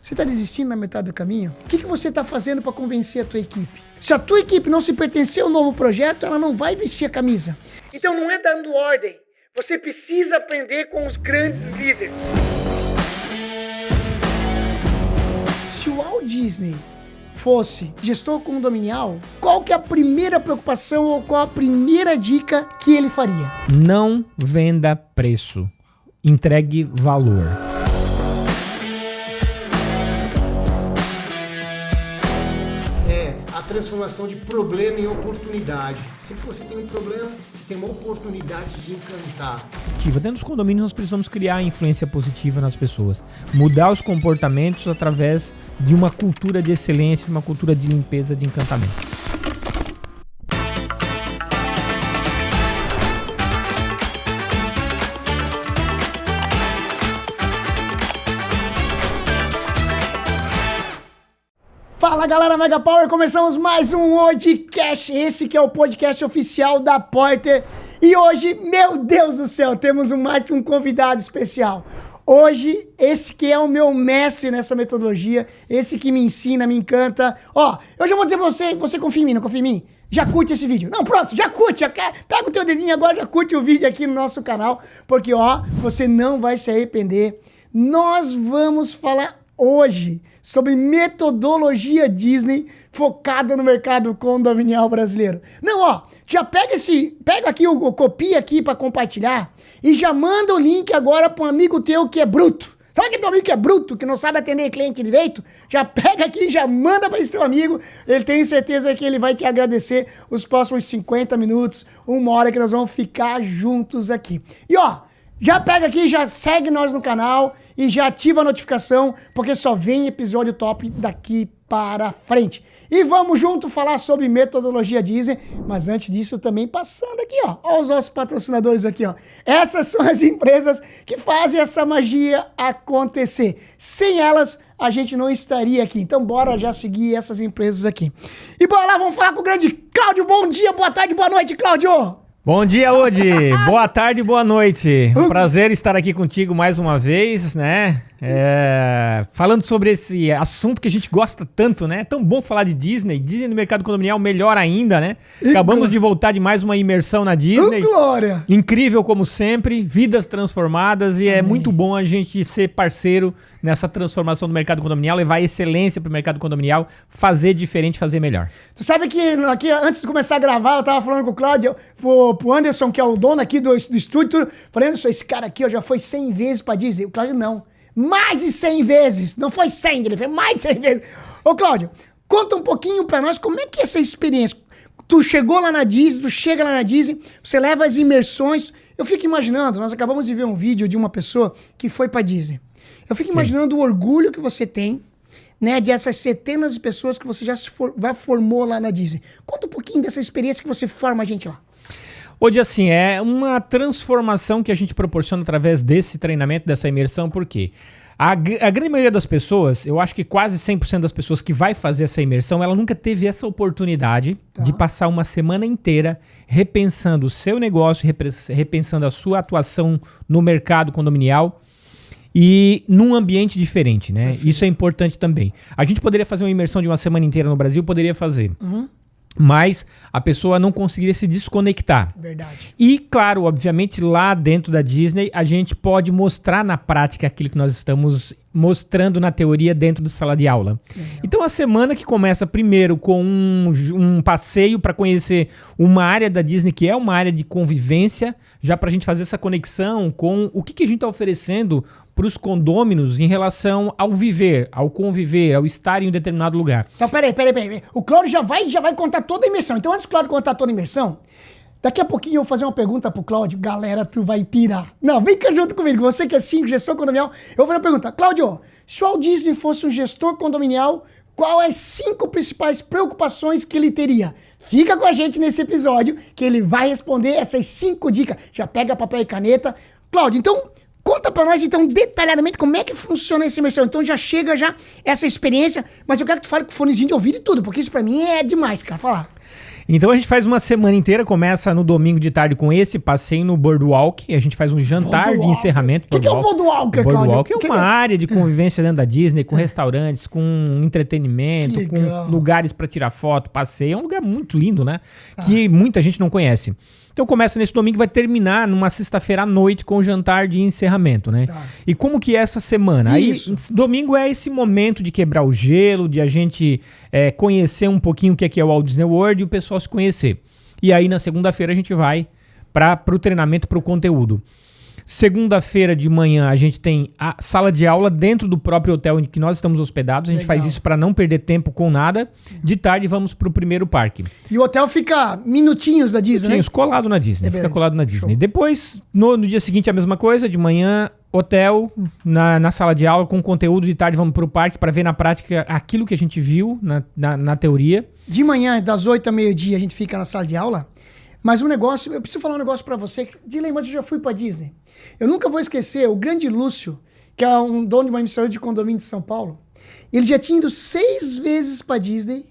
Você está desistindo na metade do caminho? O que você está fazendo para convencer a tua equipe? Se a tua equipe não se pertencer ao novo projeto, ela não vai vestir a camisa. Então não é dando ordem. Você precisa aprender com os grandes líderes. Se o Walt Disney fosse gestor condominial, qual que é a primeira preocupação ou qual a primeira dica que ele faria? Não venda preço. Entregue valor. A transformação de problema em oportunidade. Sempre que você tem um problema, você tem uma oportunidade de encantar. Dentro dos condomínios nós precisamos criar influência positiva nas pessoas. Mudar os comportamentos através de uma cultura de excelência, uma cultura de limpeza, de encantamento. Fala galera Mega Power, começamos mais um podcast, esse que é o podcast oficial da Porter. E hoje, meu Deus do céu, temos mais que um convidado especial. Hoje, esse que é o meu mestre nessa metodologia, esse que me ensina, me encanta. Ó, eu já vou dizer pra você confia em mim, não confia em mim? Já curte esse vídeo. Não, pronto, já curte, pega o teu dedinho agora, já curte o vídeo aqui no nosso canal, porque ó, você não vai se arrepender. Nós vamos falar hoje sobre metodologia Disney focada no mercado condominial brasileiro. Não, ó, já pega aqui o copia aqui para compartilhar e já manda o link agora para um amigo teu que é bruto. Sabe aquele teu amigo que é bruto, que não sabe atender cliente direito? Já pega aqui e já manda para esse teu amigo. Ele tem certeza que ele vai te agradecer os próximos 50 minutos, uma hora que nós vamos ficar juntos aqui. E ó, já pega aqui, já segue nós no canal e já ativa a notificação, porque só vem episódio top daqui para frente. E vamos junto falar sobre metodologia Disney, mas antes disso também passando aqui, ó, olha os nossos patrocinadores aqui, ó. Essas são as empresas que fazem essa magia acontecer. Sem elas, a gente não estaria aqui. Então bora já seguir essas empresas aqui. E bora lá, vamos falar com o grande Cláudio. Bom dia, boa tarde, boa noite, Cláudio. Bom dia, Odi. Boa tarde, boa noite. Um prazer estar aqui contigo mais uma vez, né? Falando sobre esse assunto que a gente gosta tanto, né? É tão bom falar de Disney. Disney no mercado condominial, melhor ainda, né? Acabamos de voltar de mais uma imersão na Disney. Glória! Incrível como sempre, vidas transformadas e é muito bom a gente ser parceiro nessa transformação do mercado condominial, levar excelência para o mercado condominial, fazer diferente, fazer melhor. Tu sabe que aqui, antes de começar a gravar, eu tava falando com o Cláudio, pro Anderson, que é o dono aqui do estúdio, falando, esse cara aqui ó, já foi 100 vezes pra Disney. O Cláudio não. Mais de 100 vezes. Não foi 100, ele foi mais de 100 vezes. Ô Cláudio, conta um pouquinho pra nós como é que é essa experiência. Tu chegou lá na Disney, tu chega lá na Disney, você leva as imersões. Eu fico imaginando, nós acabamos de ver um vídeo de uma pessoa que foi pra Disney. Eu fico imaginando o orgulho que você tem, né, dessas centenas de pessoas que você já formou lá na Disney. Conta um pouquinho dessa experiência que você forma a gente lá. Hoje, assim, é uma transformação que a gente proporciona através desse treinamento, dessa imersão, porque a grande maioria das pessoas, eu acho que quase 100% das pessoas que vai fazer essa imersão, ela nunca teve essa oportunidade de passar uma semana inteira repensando o seu negócio, repensando a sua atuação no mercado condominial, e num ambiente diferente, né? Perfeito. Isso é importante também. A gente poderia fazer uma imersão de uma semana inteira no Brasil, poderia fazer. Mas a pessoa não conseguiria se desconectar. Verdade. E, claro, obviamente, lá dentro da Disney, a gente pode mostrar na prática aquilo que nós estamos mostrando na teoria dentro da sala de aula. Então, a semana que começa primeiro com um passeio para conhecer uma área da Disney, que é uma área de convivência, já para a gente fazer essa conexão com o que a gente está oferecendo para os condôminos em relação ao viver, ao conviver, ao estar em um determinado lugar. Então, peraí. O Cláudio já vai contar toda a imersão. Então, antes do Cláudio contar toda a imersão, daqui a pouquinho eu vou fazer uma pergunta pro Cláudio. Galera, tu vai pirar. Não, vem cá junto comigo. Você que é gestor condominial, eu vou fazer uma pergunta. Cláudio, se o Walt Disney fosse um gestor condominial, quais as 5 principais preocupações que ele teria? Fica com a gente nesse episódio, que ele vai responder essas 5 dicas. Já pega papel e caneta. Cláudio, então, conta pra nós, então, detalhadamente como é que funciona essa imersão. Então já chega essa experiência, mas eu quero que tu fale com fonezinho de ouvido e tudo, porque isso pra mim é demais, cara, falar. Então a gente faz uma semana inteira, começa no domingo de tarde com esse passeio no Boardwalk, e a gente faz um jantar de encerramento. O que é o Boardwalk, Claudio? Boardwalk é que uma área de convivência dentro da Disney, com restaurantes, com entretenimento, com lugares para tirar foto, passeio. É um lugar muito lindo, né? Que muita gente não conhece. Então começa nesse domingo e vai terminar numa sexta-feira à noite com o jantar de encerramento, né? E como que é essa semana? Isso. Aí, domingo é esse momento de quebrar o gelo, de a gente conhecer um pouquinho o que é o Walt Disney World e o pessoal se conhecer. E aí na segunda-feira a gente vai para o treinamento, para o conteúdo. Segunda-feira de manhã a gente tem a sala de aula dentro do próprio hotel em que nós estamos hospedados. A gente faz isso para não perder tempo com nada. De tarde vamos para o primeiro parque. E o hotel fica minutinhos da Disney, né? Colado na Disney. Fica colado na Disney. Show. Depois, no dia seguinte, a mesma coisa. De manhã, hotel, na sala de aula com conteúdo. De tarde vamos para o parque para ver na prática aquilo que a gente viu na teoria. De manhã, das 8 a meio-dia, a gente fica na sala de aula. Mas um negócio, eu preciso falar um negócio pra você. Dilei, mas eu já fui pra Disney. Eu nunca vou esquecer o grande Lúcio, que é um dono de uma emissora de condomínio de São Paulo. Ele já tinha ido 6 vezes pra Disney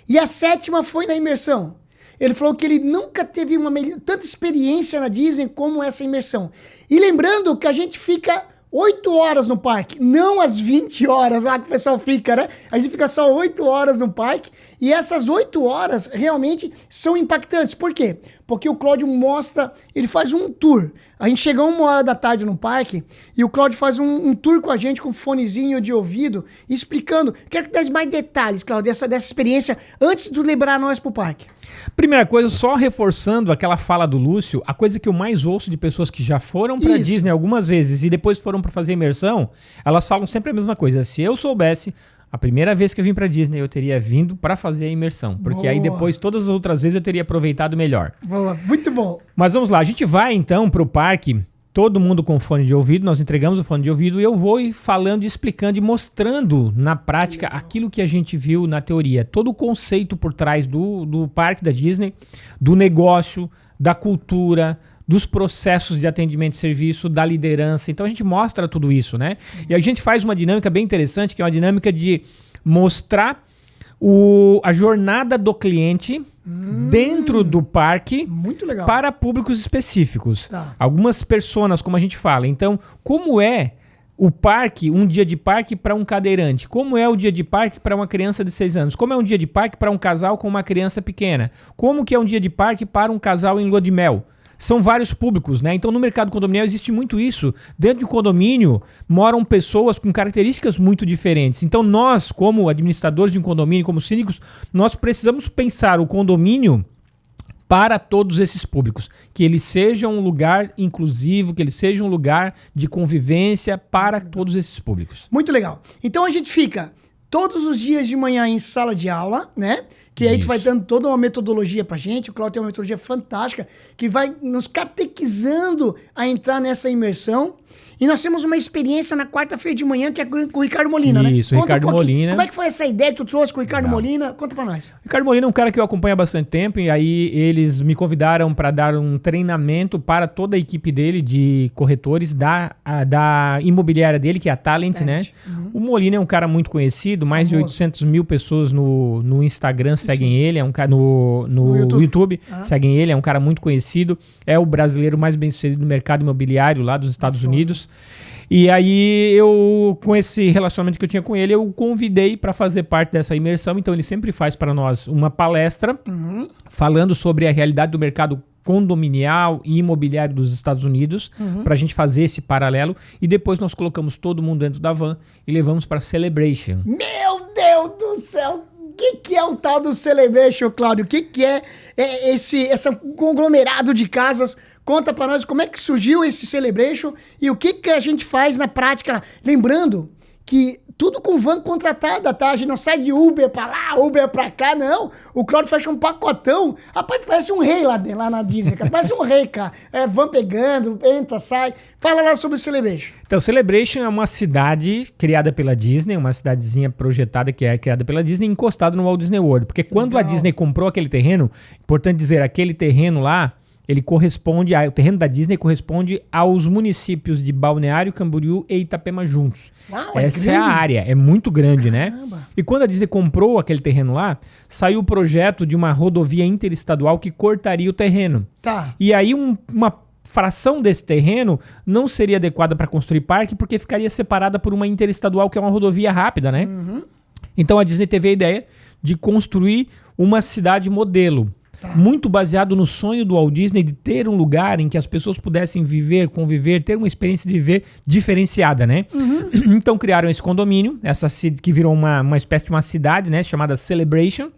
e a 7ª foi na imersão. Ele falou que ele nunca teve tanta experiência na Disney como essa imersão. E lembrando que a gente fica 8 horas no parque, não as 20 horas lá que o pessoal fica, né? A gente fica só 8 horas no parque e essas 8 horas realmente são impactantes. Por quê? Porque o Cláudio mostra, ele faz um tour. A gente chega 1h da tarde no parque e o Cláudio faz um tour com a gente com fonezinho de ouvido, explicando. Quero que dê mais detalhes, Cláudio, dessa experiência antes de levar nós pro parque. Primeira coisa, só reforçando aquela fala do Lúcio, a coisa que eu mais ouço de pessoas que já foram pra Disney algumas vezes e depois foram pra fazer imersão, elas falam sempre a mesma coisa. Se eu soubesse, a primeira vez que eu vim pra Disney, eu teria vindo pra fazer a imersão. Porque aí depois, todas as outras vezes, eu teria aproveitado melhor. Boa, muito bom. Mas vamos lá, a gente vai então pro parque, todo mundo com fone de ouvido, nós entregamos o fone de ouvido e eu vou falando, explicando e mostrando na prática aquilo que a gente viu na teoria. Todo o conceito por trás do parque da Disney, do negócio, da cultura, dos processos de atendimento e serviço, da liderança. Então a gente mostra tudo isso, né? E a gente faz uma dinâmica bem interessante, que é uma dinâmica de mostrar a jornada do cliente dentro do parque. Muito legal. Para públicos específicos. Tá. Algumas personas, como a gente fala. Então, como é o parque, um dia de parque para um cadeirante? Como é o dia de parque para uma criança de 6 anos? Como é um dia de parque para um casal com uma criança pequena? Como que é um dia de parque para um casal em lua de mel? São vários públicos, né? Então, no mercado condominial existe muito isso. Dentro de um condomínio moram pessoas com características muito diferentes. Então, nós, como administradores de um condomínio, como síndicos, nós precisamos pensar o condomínio para todos esses públicos. Que ele seja um lugar inclusivo, que ele seja um lugar de convivência para todos esses públicos. Muito legal. Então, a gente fica todos os dias de manhã em sala de aula, né? Que aí tu vai dando toda uma metodologia pra gente. O Cláudio tem uma metodologia fantástica que vai nos catequizando a entrar nessa imersão. E nós temos uma experiência na quarta-feira de manhã que é com o Ricardo Molina, né? Isso, Ricardo Molina. Como é que foi essa ideia que tu trouxe com o Ricardo Molina? Conta pra nós. Ricardo Molina é um cara que eu acompanho há bastante tempo e aí eles me convidaram para dar um treinamento para toda a equipe dele de corretores da imobiliária dele, que é a Talent, né? O Molina é um cara muito conhecido, mais de 800 mil pessoas no Instagram seguem ele, é um cara no YouTube seguem ele, é um cara muito conhecido, é o brasileiro mais bem sucedido no mercado imobiliário lá dos Estados Unidos. E aí com esse relacionamento que eu tinha com ele, eu o convidei para fazer parte dessa imersão. Então ele sempre faz para nós uma palestra falando sobre a realidade do mercado condominial e imobiliário dos Estados Unidos, para a gente fazer esse paralelo. E depois nós colocamos todo mundo dentro da van e levamos para Celebration. Meu Deus do céu! O que é o tal do Celebration, Cláudio? O que é esse conglomerado de casas? Conta pra nós como é que surgiu esse Celebration e o que a gente faz na prática. Lembrando que tudo com van contratada, tá? A gente não sai de Uber pra lá, Uber pra cá, não. O Cláudio fecha um pacotão. Rapaz, parece um rei lá na Disney, cara. Parece um rei, cara. Van pegando, entra, sai. Fala lá sobre o Celebration. Então, Celebration é uma cidade criada pela Disney, uma cidadezinha projetada que é criada pela Disney, encostada no Walt Disney World. Porque quando a Disney comprou aquele terreno, importante dizer, aquele terreno lá, ele corresponde, o terreno da Disney corresponde aos municípios de Balneário Camboriú e Itapema juntos. Uau, Essa é a área, é muito grande, né? Caramba. E quando a Disney comprou aquele terreno lá, saiu o projeto de uma rodovia interestadual que cortaria o terreno. Tá. E aí uma fração desse terreno não seria adequada para construir parque, porque ficaria separada por uma interestadual, que é uma rodovia rápida, né? Então a Disney teve a ideia de construir uma cidade modelo. Muito baseado no sonho do Walt Disney de ter um lugar em que as pessoas pudessem viver, conviver, ter uma experiência de viver diferenciada, né? Então criaram esse condomínio, que virou uma espécie de uma cidade, né? Chamada Celebration,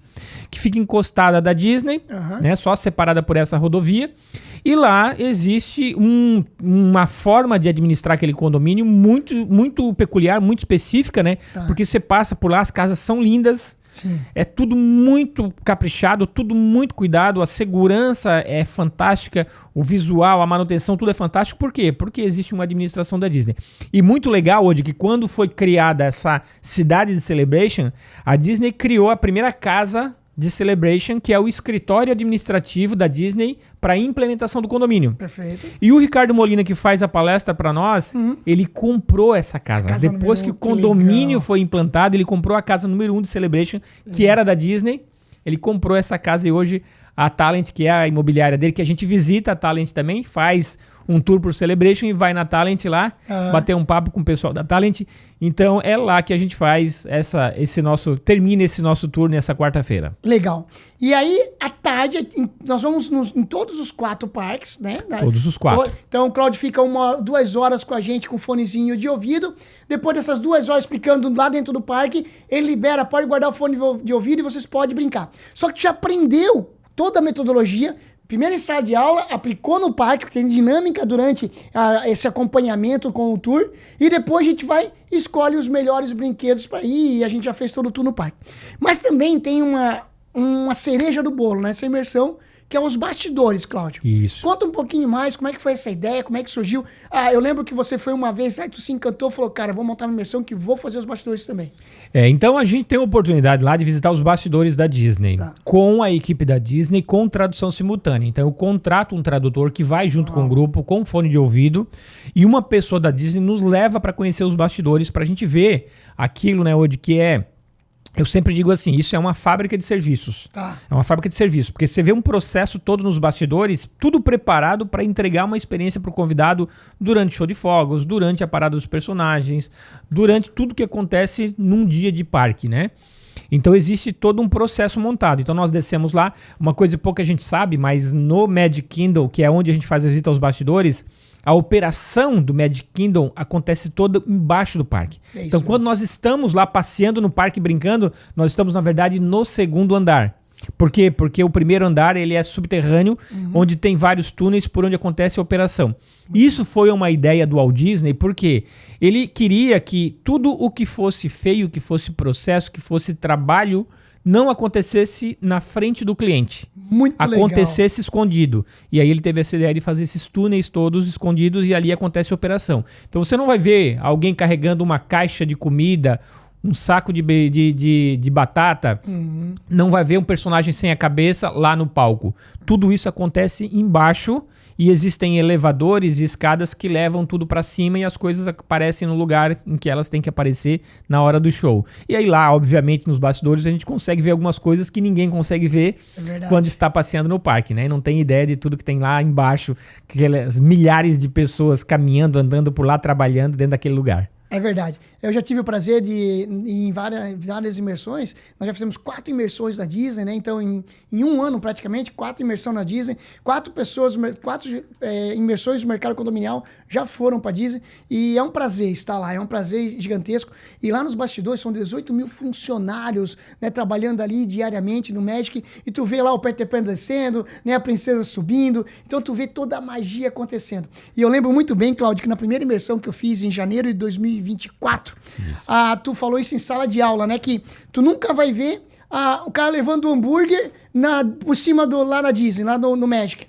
que fica encostada da Disney, né? Só separada por essa rodovia. E lá existe uma forma de administrar aquele condomínio muito, muito peculiar, muito específica, né? Porque você passa por lá, as casas são lindas. Sim. É tudo muito caprichado, tudo muito cuidado, a segurança é fantástica, o visual, a manutenção, tudo é fantástico. Por quê? Porque existe uma administração da Disney. E muito legal hoje que quando foi criada essa cidade de Celebration, a Disney criou a primeira casa de Celebration, que é o escritório administrativo da Disney para a implementação do condomínio. Perfeito. E o Ricardo Molina, que faz a palestra para nós, ele comprou essa casa. Depois que o condomínio foi implantado, ele comprou a casa número 1 de Celebration, que era da Disney. Ele comprou essa casa e hoje a Talent, que é a imobiliária dele, que a gente visita a Talent também, faz um tour por Celebration e vai na Talent lá, bater um papo com o pessoal da Talent. Então é lá que a gente faz termina esse nosso tour nessa quarta-feira. Legal. E aí, à tarde, nós vamos em todos os 4 parques, né? Todos os 4. Então o Cláudio fica 2 horas com a gente com fonezinho de ouvido. Depois dessas 2 horas explicando lá dentro do parque, ele libera, pode guardar o fone de ouvido e vocês podem brincar. Só que tu já aprendeu toda a metodologia. Primeiro ensaio de aula, aplicou no parque, porque tem dinâmica durante esse acompanhamento com o tour. E depois a gente vai e escolhe os melhores brinquedos para ir. E a gente já fez todo o tour no parque. Mas também tem uma cereja do bolo, né? Essa imersão, que é os bastidores, Cláudio. Isso. Conta um pouquinho mais, como é que foi essa ideia, como é que surgiu. Eu lembro que você foi uma vez, aí tu se encantou, falou, cara, vou montar uma imersão que vou fazer os bastidores também. Então a gente tem a oportunidade lá de visitar os bastidores da Disney, com a equipe da Disney, com tradução simultânea. Então eu contrato um tradutor que vai junto com o grupo, com fone de ouvido, e uma pessoa da Disney nos leva para conhecer os bastidores, para a gente ver aquilo, né, hoje que é... Eu sempre digo assim, isso é uma fábrica de serviços. É uma fábrica de serviços, porque você vê um processo todo nos bastidores, tudo preparado para entregar uma experiência para o convidado durante o show de fogos, durante a parada dos personagens, durante tudo que acontece num dia de parque, né? Então existe todo um processo montado. Então nós descemos lá, uma coisa que pouca gente sabe, mas no Magic Kingdom, que é onde a gente faz a visita aos bastidores, a operação do Magic Kingdom acontece toda embaixo do parque. Então, quando nós estamos lá passeando no parque, brincando, nós estamos, na verdade, no 2º andar. Por quê? Porque o primeiro andar ele é subterrâneo, onde tem vários túneis por onde acontece a operação. Isso foi uma ideia do Walt Disney, porque ele queria que tudo o que fosse feio, que fosse processo, que fosse trabalho, não acontecesse na frente do cliente. Muito legal. Acontecesse escondido. E aí ele teve essa ideia de fazer esses túneis todos escondidos e ali acontece a operação. Então você não vai ver alguém carregando uma caixa de comida, um saco de batata, não vai ver um personagem sem a cabeça lá no palco. Tudo isso acontece embaixo e existem elevadores e escadas que levam tudo pra cima e as coisas aparecem no lugar em que elas têm que aparecer na hora do show. E aí lá, obviamente, nos bastidores a gente consegue ver algumas coisas que ninguém consegue ver quando está passeando no parque, né? Não tem ideia de tudo que tem lá embaixo, aquelas milhares de pessoas caminhando, andando por lá, trabalhando dentro daquele lugar. É verdade. Eu já tive o prazer de ir em várias imersões. Nós já fizemos 4 imersões na Disney, né? Então, em um ano, praticamente, 4 imersões na Disney. 4 imersões do mercado condominial já foram para Disney. E é um prazer estar lá, é um prazer gigantesco. E lá nos bastidores são 18 mil funcionários, né, trabalhando ali diariamente no Magic. E tu vê lá o Peter Pan descendo, né, a princesa subindo. Então, tu vê toda a magia acontecendo. E eu lembro muito bem, Cláudio, que na primeira imersão que eu fiz em janeiro de 2024, tu falou isso em sala de aula, né? Que tu nunca vai ver o cara levando o hambúrguer por cima lá na Disney, lá no Magic.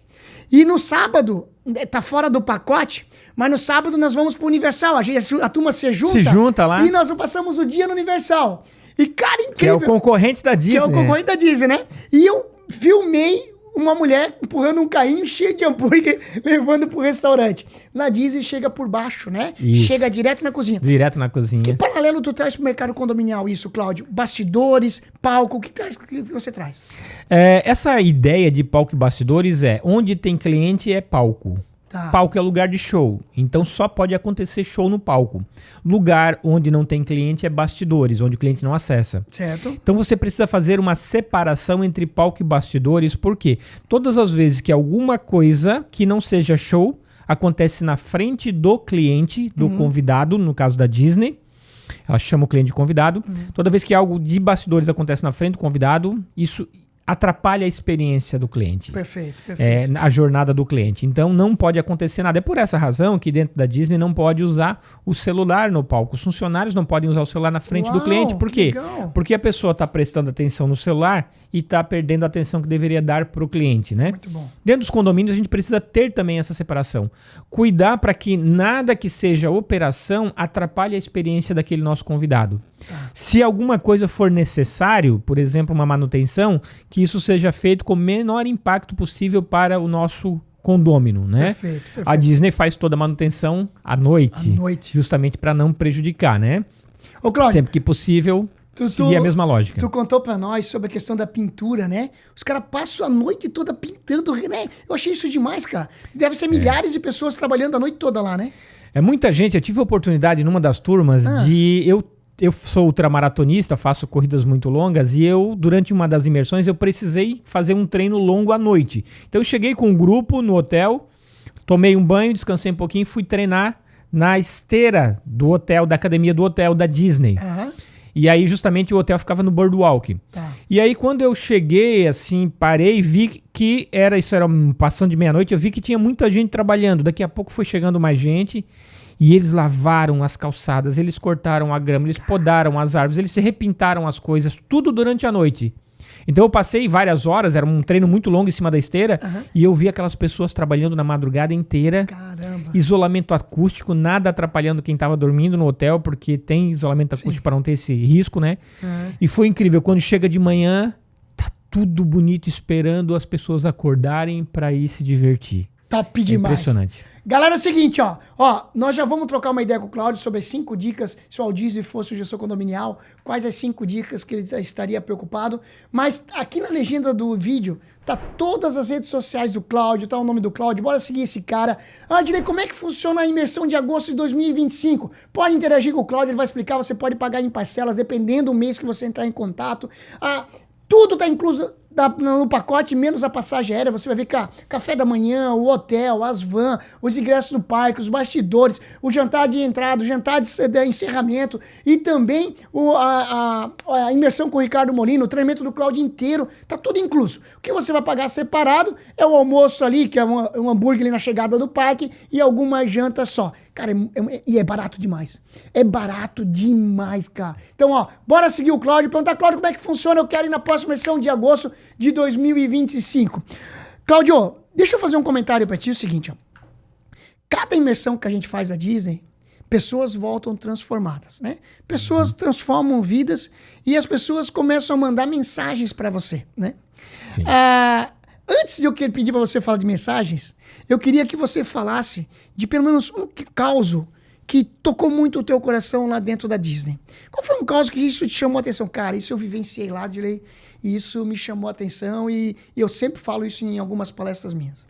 E no sábado, tá fora do pacote, mas no sábado nós vamos pro Universal. A turma se junta lá. E nós passamos o dia no Universal. E, cara, incrível. Que é o concorrente da Disney. Que é o concorrente da Disney, né? E eu filmei uma mulher empurrando um carrinho cheio de hambúrguer, levando pro restaurante. Na Disney chega por baixo, né? Isso. Chega direto na cozinha. Direto na cozinha. Que paralelo tu traz pro mercado condominial isso, Cláudio? Bastidores, palco, o que você traz? Essa ideia de palco e bastidores onde tem cliente é palco. Tá. Palco é lugar de show, então só pode acontecer show no palco. Lugar onde não tem cliente é bastidores, onde o cliente não acessa. Certo. Então você precisa fazer uma separação entre palco e bastidores, porque todas as vezes que alguma coisa que não seja show acontece na frente do cliente, do convidado, no caso da Disney, ela chama o cliente de convidado. Toda vez que algo de bastidores acontece na frente do convidado, isso atrapalha a experiência do cliente. Perfeito, perfeito. A jornada do cliente. Então não pode acontecer nada. É por essa razão que dentro da Disney não pode usar o celular no palco. Os funcionários não podem usar o celular na frente do cliente. Por quê? Legal. Porque a pessoa está prestando atenção no celular e está perdendo a atenção que deveria dar para o cliente, né? Muito bom. Dentro dos condomínios a gente precisa ter também essa separação. Cuidar para que nada que seja operação atrapalhe a experiência daquele nosso convidado. Se alguma coisa for necessário, por exemplo, uma manutenção, que isso seja feito com o menor impacto possível para o nosso condômino, né? Perfeito, perfeito. A Disney faz toda a manutenção à noite, justamente para não prejudicar, né? Ô, Cláudio, sempre que possível, seguir a mesma lógica. Tu contou pra nós sobre a questão da pintura, né? Os caras passam a noite toda pintando, né? Eu achei isso demais, cara. Deve ser milhares de pessoas trabalhando a noite toda lá, né? É muita gente. Eu tive a oportunidade numa das turmas de... Eu sou ultramaratonista, faço corridas muito longas e durante uma das imersões, eu precisei fazer um treino longo à noite. Então eu cheguei com um grupo no hotel, tomei um banho, descansei um pouquinho e fui treinar na esteira do hotel, da academia do hotel, da Disney. E aí justamente o hotel ficava no Boardwalk. Tá. E aí quando eu cheguei, assim, parei, vi que isso era passando de meia-noite, eu vi que tinha muita gente trabalhando. Daqui a pouco foi chegando mais gente. E eles lavaram as calçadas, eles cortaram a grama, eles podaram as árvores, eles repintaram as coisas, tudo durante a noite. Então eu passei várias horas, era um treino muito longo em cima da esteira, e eu vi aquelas pessoas trabalhando na madrugada inteira. Caramba. Isolamento acústico, nada atrapalhando quem estava dormindo no hotel, porque tem isolamento acústico para não ter esse risco, né? E foi incrível, quando chega de manhã, tá tudo bonito esperando as pessoas acordarem para ir se divertir. Top demais. Impressionante. Galera, é o seguinte, ó. Nós já vamos trocar uma ideia com o Cláudio sobre as 5 dicas, se o Disney fosse o gestor condominial, quais as 5 dicas que ele estaria preocupado. Mas aqui na legenda do vídeo, tá todas as redes sociais do Cláudio, tá o nome do Cláudio, bora seguir esse cara. Direi, como é que funciona a imersão de agosto de 2025? Pode interagir com o Cláudio, ele vai explicar, você pode pagar em parcelas, dependendo do mês que você entrar em contato. Tudo tá incluso no pacote, menos a passagem aérea. Você vai ver café da manhã, o hotel, as vans, os ingressos do parque, os bastidores, o jantar de entrada, o jantar de encerramento e também a imersão com o Ricardo Molino, o treinamento do Cláudio inteiro, tá tudo incluso. O que você vai pagar separado é o almoço ali, que é um hambúrguer ali na chegada do parque e alguma janta só. Cara, e é barato demais. É barato demais, cara. Então, bora seguir o Cláudio, perguntar, Cláudio, como é que funciona? Eu quero ir na próxima imersão de agosto de 2025. Cláudio, deixa eu fazer um comentário pra ti, o seguinte, cada imersão que a gente faz na Disney, pessoas voltam transformadas, né? Pessoas transformam vidas e as pessoas começam a mandar mensagens pra você, né? Antes de eu pedir para você falar de mensagens, eu queria que você falasse de pelo menos um caso que tocou muito o teu coração lá dentro da Disney. Qual foi um caso que isso te chamou a atenção? Cara, isso eu vivenciei lá, Dilei, e isso me chamou a atenção e eu sempre falo isso em algumas palestras minhas.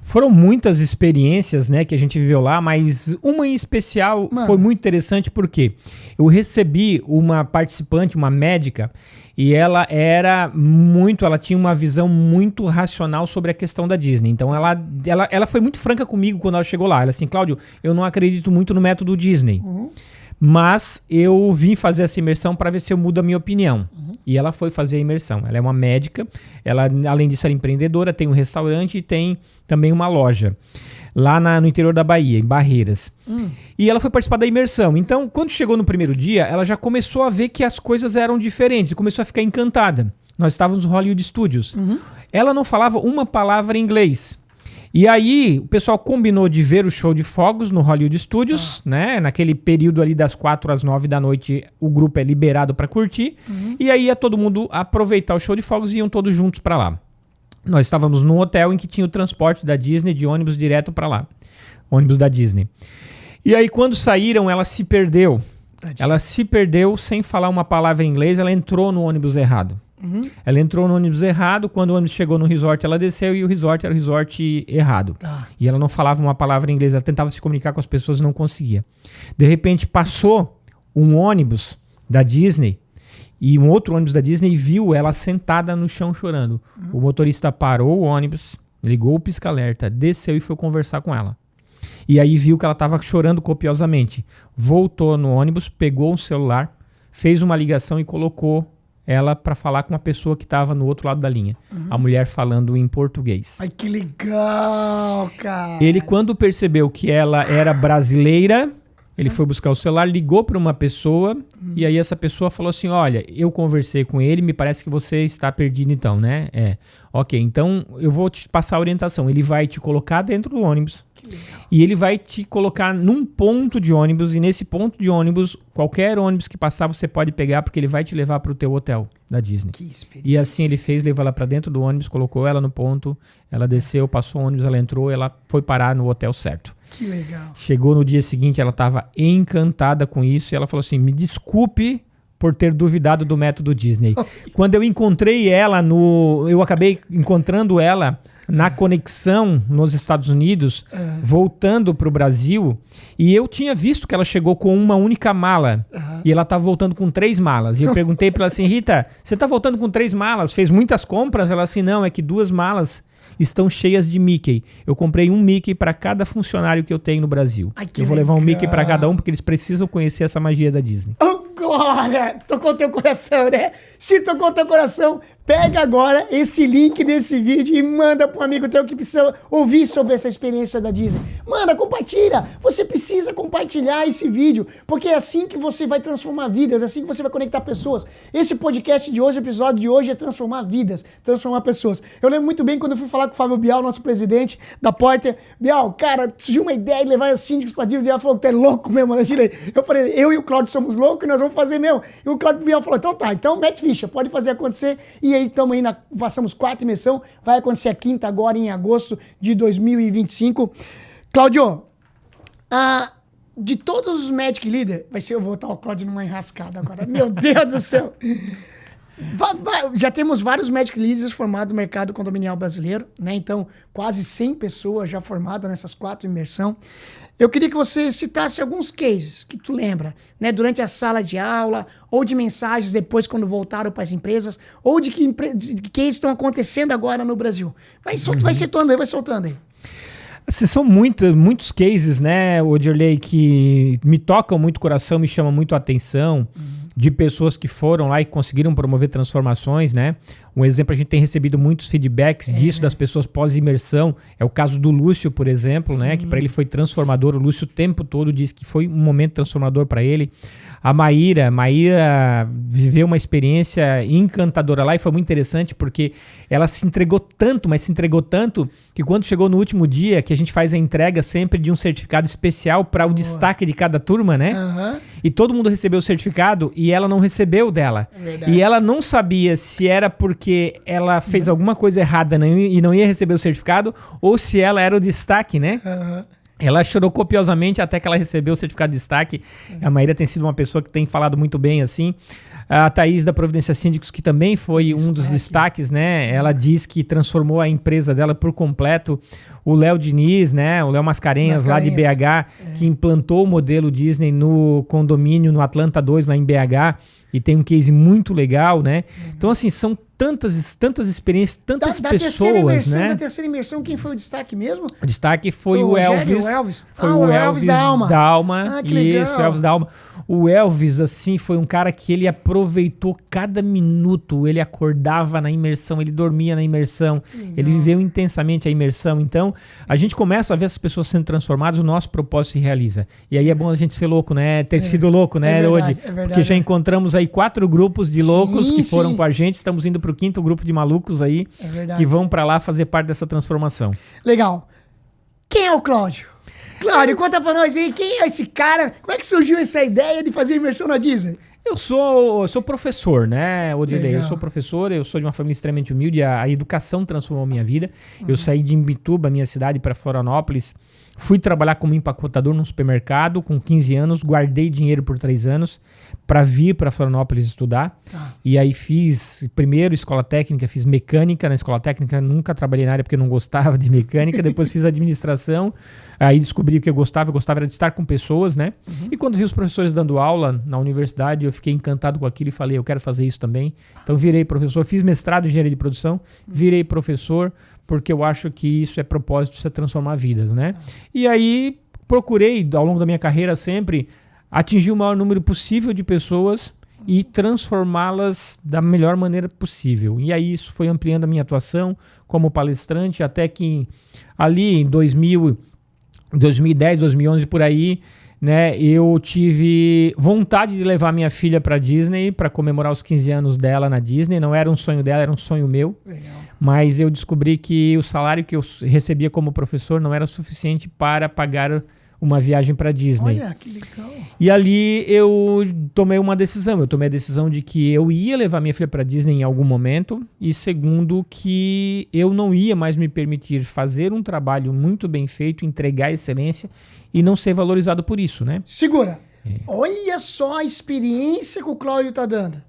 Foram muitas experiências, né, que a gente viveu lá, mas uma em especial foi muito interessante porque eu recebi uma participante, uma médica, e ela tinha uma visão muito racional sobre a questão da Disney. Então ela foi muito franca comigo quando ela chegou lá. Ela assim, Cláudio, eu não acredito muito no método Disney. Mas eu vim fazer essa imersão para ver se eu mudo a minha opinião. E ela foi fazer a imersão. Ela é uma médica, ela, além de ser empreendedora, tem um restaurante e tem também uma loja lá no interior da Bahia, em Barreiras. E ela foi participar da imersão. Então, quando chegou no primeiro dia, ela já começou a ver que as coisas eram diferentes e começou a ficar encantada. Nós estávamos no Hollywood Studios. Ela não falava uma palavra em inglês. E aí, o pessoal combinou de ver o show de fogos no Hollywood Studios, né? Naquele período ali das 4 às 9 da noite, o grupo é liberado para curtir. E aí ia todo mundo aproveitar o show de fogos e iam todos juntos para lá. Nós estávamos num hotel em que tinha o transporte da Disney de ônibus direto para lá. Ônibus da Disney. E aí, quando saíram, ela se perdeu. Ela se perdeu sem falar uma palavra em inglês, ela entrou no ônibus errado. Ela entrou no ônibus errado, quando o ônibus chegou no resort, ela desceu e o resort era o resort errado. E ela não falava uma palavra em inglês, ela tentava se comunicar com as pessoas e não conseguia. De repente, passou um ônibus da Disney e um outro ônibus da Disney viu ela sentada no chão chorando. O motorista parou o ônibus, ligou o pisca-alerta, desceu e foi conversar com ela. E aí viu que ela estava chorando copiosamente. Voltou no ônibus, pegou o celular, fez uma ligação e colocou ela para falar com uma pessoa que estava no outro lado da linha. A mulher falando em português. Ai, que legal, cara. Ele, quando percebeu que ela era brasileira, ele foi buscar o celular, ligou para uma pessoa e aí essa pessoa falou assim, olha, eu conversei com ele, me parece que você está perdido então, né? Ok, então eu vou te passar a orientação. Ele vai te colocar dentro do ônibus e ele vai te colocar num ponto de ônibus e nesse ponto de ônibus, qualquer ônibus que passar você pode pegar porque ele vai te levar para o teu hotel da Disney. Que experiência. E assim ele fez, levou ela para dentro do ônibus, colocou ela no ponto, ela desceu, passou o ônibus, ela entrou, ela foi parar no hotel certo. Que legal. Chegou no dia seguinte, ela estava encantada com isso e ela falou assim, me desculpe por ter duvidado do método Disney. Quando eu encontrei ela eu acabei encontrando ela na conexão nos Estados Unidos, voltando para o Brasil, e eu tinha visto que ela chegou com uma única mala, e ela estava voltando com 3 malas. E eu perguntei para ela assim, Rita, você está voltando com 3 malas? Fez muitas compras? Ela assim, não, é que 2 malas estão cheias de Mickey. Eu comprei um Mickey para cada funcionário que eu tenho no Brasil. Ai, que eu vou levar um legal. Mickey para cada um, porque eles precisam conhecer essa magia da Disney. Oh, glória! Tocou teu coração, né? Se tocou teu coração, pega agora esse link desse vídeo e manda para um amigo teu que precisa ouvir sobre essa experiência da Disney. Manda, compartilha! Você precisa compartilhar esse vídeo, porque é assim que você vai transformar vidas, é assim que você vai conectar pessoas. Esse podcast de hoje, o episódio de hoje é transformar vidas, transformar pessoas. Eu lembro muito bem quando eu fui falar com o Fábio Bial, nosso presidente da Porter. Bial, cara, surgiu uma ideia de levar os síndicos para Disney. Ela falou que tu é louco mesmo, né? Eu falei, eu e o Cláudio somos loucos e nós vamos fazer mesmo. E o Cláudio Bial falou, então tá, então mete ficha, pode fazer acontecer. E aí estamos aí, passamos 4 imersão, vai acontecer a 5ª agora em agosto de 2025. Cláudio, de todos os Magic Leader, eu vou botar o Cláudio numa enrascada agora, meu Deus do céu. Já temos vários Magic Leaders formados no mercado condominial brasileiro, né? Então, quase 100 pessoas já formadas nessas 4 imersões. Eu queria que você citasse alguns cases que tu lembra, né? Durante a sala de aula, ou de mensagens depois quando voltaram para as empresas, ou de que cases estão acontecendo agora no Brasil. Vai soltando aí. Assim, são muitos cases, né, Odirley, que me tocam muito o coração, me chamam muito a atenção, de pessoas que foram lá e conseguiram promover transformações, né? Um exemplo, a gente tem recebido muitos feedbacks disso, das pessoas pós-imersão. É o caso do Lúcio, por exemplo, né? Que para ele foi transformador. O Lúcio o tempo todo disse que foi um momento transformador para ele. A Maíra viveu uma experiência encantadora lá e foi muito interessante porque ela se entregou tanto, mas se entregou tanto que quando chegou no último dia, que a gente faz a entrega sempre de um certificado especial para o destaque de cada turma, né? E todo mundo recebeu o certificado e ela não recebeu dela. E ela não sabia se era porque ela fez alguma coisa errada e não ia receber o certificado ou se ela era o destaque, né? Ela chorou copiosamente até que ela recebeu o certificado de destaque. A Maíra tem sido uma pessoa que tem falado muito bem, assim. A Thaís da Providência Síndicos, que também foi um dos destaques, né? Ela diz que transformou a empresa dela por completo. O Léo Diniz, né? O Léo Mascarenhas, lá de BH, que implantou o modelo Disney no condomínio, no Atlanta 2, lá em BH. E tem um case muito legal, né? Então, assim, são tantas experiências, tantas pessoas, né? Da terceira imersão, quem foi o destaque mesmo? O destaque foi o Elvis. Foi o Elvis da Alma. Que legal. Isso, o Elvis da Alma. O Elvis, assim, foi um cara que ele aproveitou cada minuto. Ele acordava na imersão, ele dormia na imersão. Ele viveu intensamente a imersão. Então, a gente começa a ver essas pessoas sendo transformadas, o nosso propósito se realiza. E aí é bom a gente ser louco, né? Ter sido louco, né, Odi? Porque já encontramos aí 4 grupos de loucos que foram com a gente. Estamos indo pro 5º grupo de malucos aí, que vão pra lá fazer parte dessa transformação. Legal. Quem é o Cláudio? Cláudio, conta pra nós aí, quem é esse cara? Como é que surgiu essa ideia de fazer imersão na Disney? Eu sou professor, né, Odilei? Legal. Eu sou professor, eu sou de uma família extremamente humilde, a educação transformou minha vida. Eu saí de Imbituba, minha cidade, para Florianópolis, fui trabalhar como empacotador num supermercado com 15 anos, guardei dinheiro por 3 anos para vir para Florianópolis estudar. E aí fiz primeiro escola técnica, fiz mecânica na escola técnica, nunca trabalhei na área porque eu não gostava de mecânica, depois fiz administração, aí descobri o que eu gostava era de estar com pessoas, né? E quando vi os professores dando aula na universidade, eu fiquei encantado com aquilo e falei, eu quero fazer isso também. Então virei professor, fiz mestrado em engenharia de produção, virei professor, porque eu acho que isso é propósito, isso é transformar vidas, né? E aí procurei, ao longo da minha carreira sempre, atingir o maior número possível de pessoas e transformá-las da melhor maneira possível. E aí isso foi ampliando a minha atuação como palestrante, até que ali em 2010, 2011, por aí, né, eu tive vontade de levar minha filha para Disney, para comemorar os 15 anos dela na Disney. Não era um sonho dela, era um sonho meu. Legal. Mas eu descobri que o salário que eu recebia como professor não era suficiente para pagar uma viagem para Disney. Olha, que legal. E ali eu tomei uma decisão. Eu tomei a decisão de que eu ia levar minha filha para Disney em algum momento. E segundo, que eu não ia mais me permitir fazer um trabalho muito bem feito, entregar excelência e não ser valorizado por isso, né? Segura. Olha só a experiência que o Cláudio tá dando.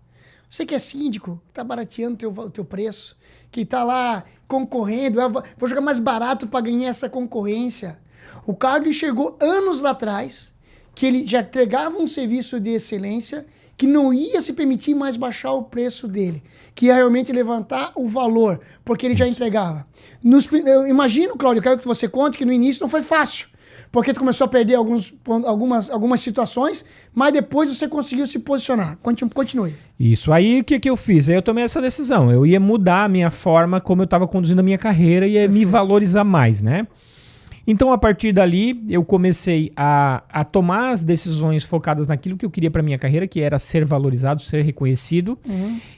Você que é síndico, tá barateando teu preço, que tá lá concorrendo, vou jogar mais barato para ganhar essa concorrência. O Carlos chegou anos lá atrás, que ele já entregava um serviço de excelência, que não ia se permitir mais baixar o preço dele, que ia realmente levantar o valor, porque ele já entregava. Eu imagino, Cláudio, eu quero que você conte que no início não foi fácil, porque tu começou a perder algumas situações, mas depois você conseguiu se posicionar. Continue. Isso. Aí o que eu fiz? Aí eu tomei essa decisão. Eu ia mudar a minha forma como eu estava conduzindo a minha carreira e ia me valorizar mais, né? Então, a partir dali, eu comecei a tomar as decisões focadas naquilo que eu queria para minha carreira, que era ser valorizado, ser reconhecido.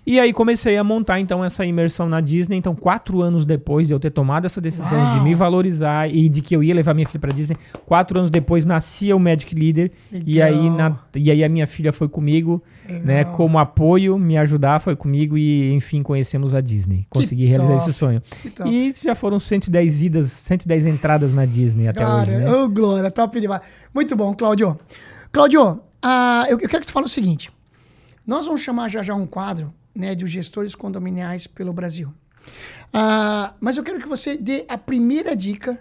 E aí comecei a montar, então, essa imersão na Disney. Então, 4 anos depois de eu ter tomado essa decisão de me valorizar e de que eu ia levar minha filha para Disney, 4 anos depois nascia o Magic Leader. E aí a minha filha foi comigo, né, como apoio, me ajudar, foi comigo e, enfim, conhecemos a Disney. Consegui realizar esse sonho. E já foram 110 idas, 110 entradas na Disney até hoje, né? Ô, glória, top demais. Muito bom, Cláudio. Cláudio, eu quero que tu fale o seguinte. Nós vamos chamar já um quadro, né, de gestores condominiais pelo Brasil. Mas eu quero que você dê a primeira dica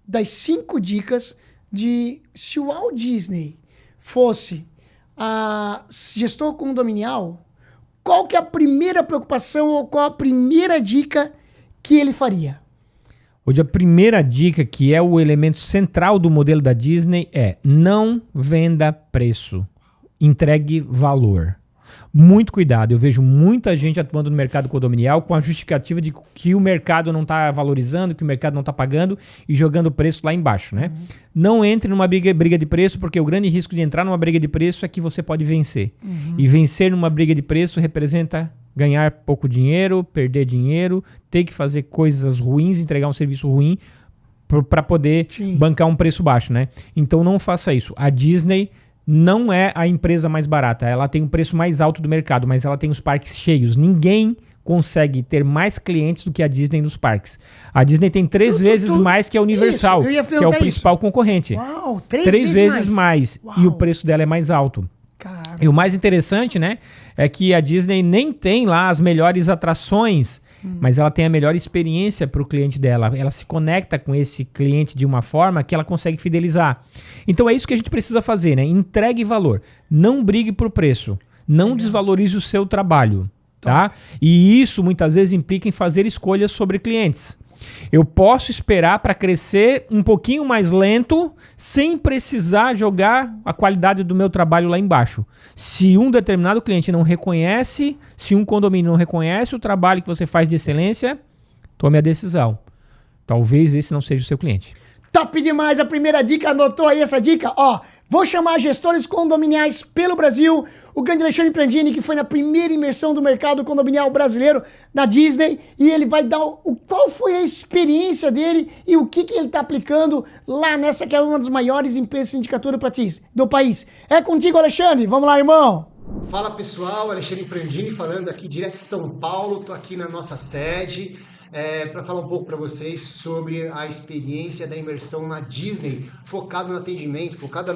das 5 dicas de se o Walt Disney fosse gestor condominial, qual que é a primeira preocupação ou qual a primeira dica que ele faria? Hoje a primeira dica, que é o elemento central do modelo da Disney, é não venda preço, entregue valor. Muito cuidado, eu vejo muita gente atuando no mercado condominial com a justificativa de que o mercado não está valorizando, que o mercado não está pagando e jogando o preço lá embaixo, né? Não entre numa briga de preço, porque o grande risco de entrar numa briga de preço é que você pode vencer. E vencer numa briga de preço representa ganhar pouco dinheiro, perder dinheiro, ter que fazer coisas ruins, entregar um serviço ruim para poder bancar um preço baixo, né? Então não faça isso. A Disney não é a empresa mais barata, ela tem o preço mais alto do mercado, mas ela tem os parques cheios. Ninguém consegue ter mais clientes do que a Disney nos parques. A Disney tem 3 vezes mais que a Universal, que é o principal concorrente. Uau, 3 vezes mais. E o preço dela é mais alto. Caramba. E o mais interessante, né, é que a Disney nem tem lá as melhores atrações, mas ela tem a melhor experiência para o cliente dela. Ela se conecta com esse cliente de uma forma que ela consegue fidelizar. Então é isso que a gente precisa fazer, né? Entregue valor. Não brigue por preço. Não desvalorize o seu trabalho, tá? E isso muitas vezes implica em fazer escolhas sobre clientes. Eu posso esperar para crescer um pouquinho mais lento sem precisar jogar a qualidade do meu trabalho lá embaixo. Se um determinado cliente não reconhece, se um condomínio não reconhece o trabalho que você faz de excelência, tome a decisão. Talvez esse não seja o seu cliente. Top demais a primeira dica, anotou aí essa dica? Ó, vou chamar gestores condominiais pelo Brasil, o grande Alexandre Prandini, que foi na primeira imersão do mercado condominial brasileiro na Disney, e ele vai dar qual foi a experiência dele e o que ele está aplicando lá nessa que é uma das maiores empresas de sindicatura do país. É contigo, Alexandre. Vamos lá, irmão. Fala pessoal, Alexandre Prandini falando aqui direto de São Paulo, estou aqui na nossa sede para falar um pouco para vocês sobre a experiência da imersão na Disney, focada no atendimento, focada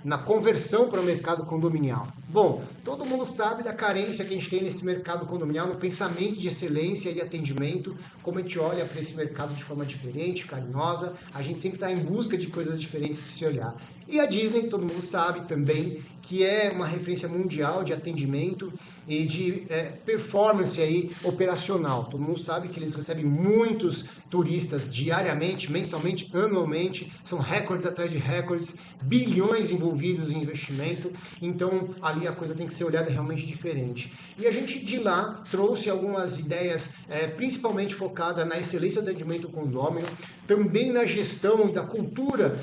na conversão para o mercado condominial. Bom, todo mundo sabe da carência que a gente tem nesse mercado condominial, no pensamento de excelência e atendimento, como a gente olha para esse mercado de forma diferente, carinhosa, a gente sempre está em busca de coisas diferentes de se olhar. E a Disney, todo mundo sabe também, que é uma referência mundial de atendimento e de performance aí operacional. Todo mundo sabe que eles recebem muitos turistas diariamente, mensalmente, anualmente, são recordes atrás de recordes, bilhões envolvidos em investimento, então ali a coisa tem que ser olhada realmente diferente. E a gente de lá trouxe algumas ideias, principalmente focada na excelência do atendimento condômino, também na gestão da cultura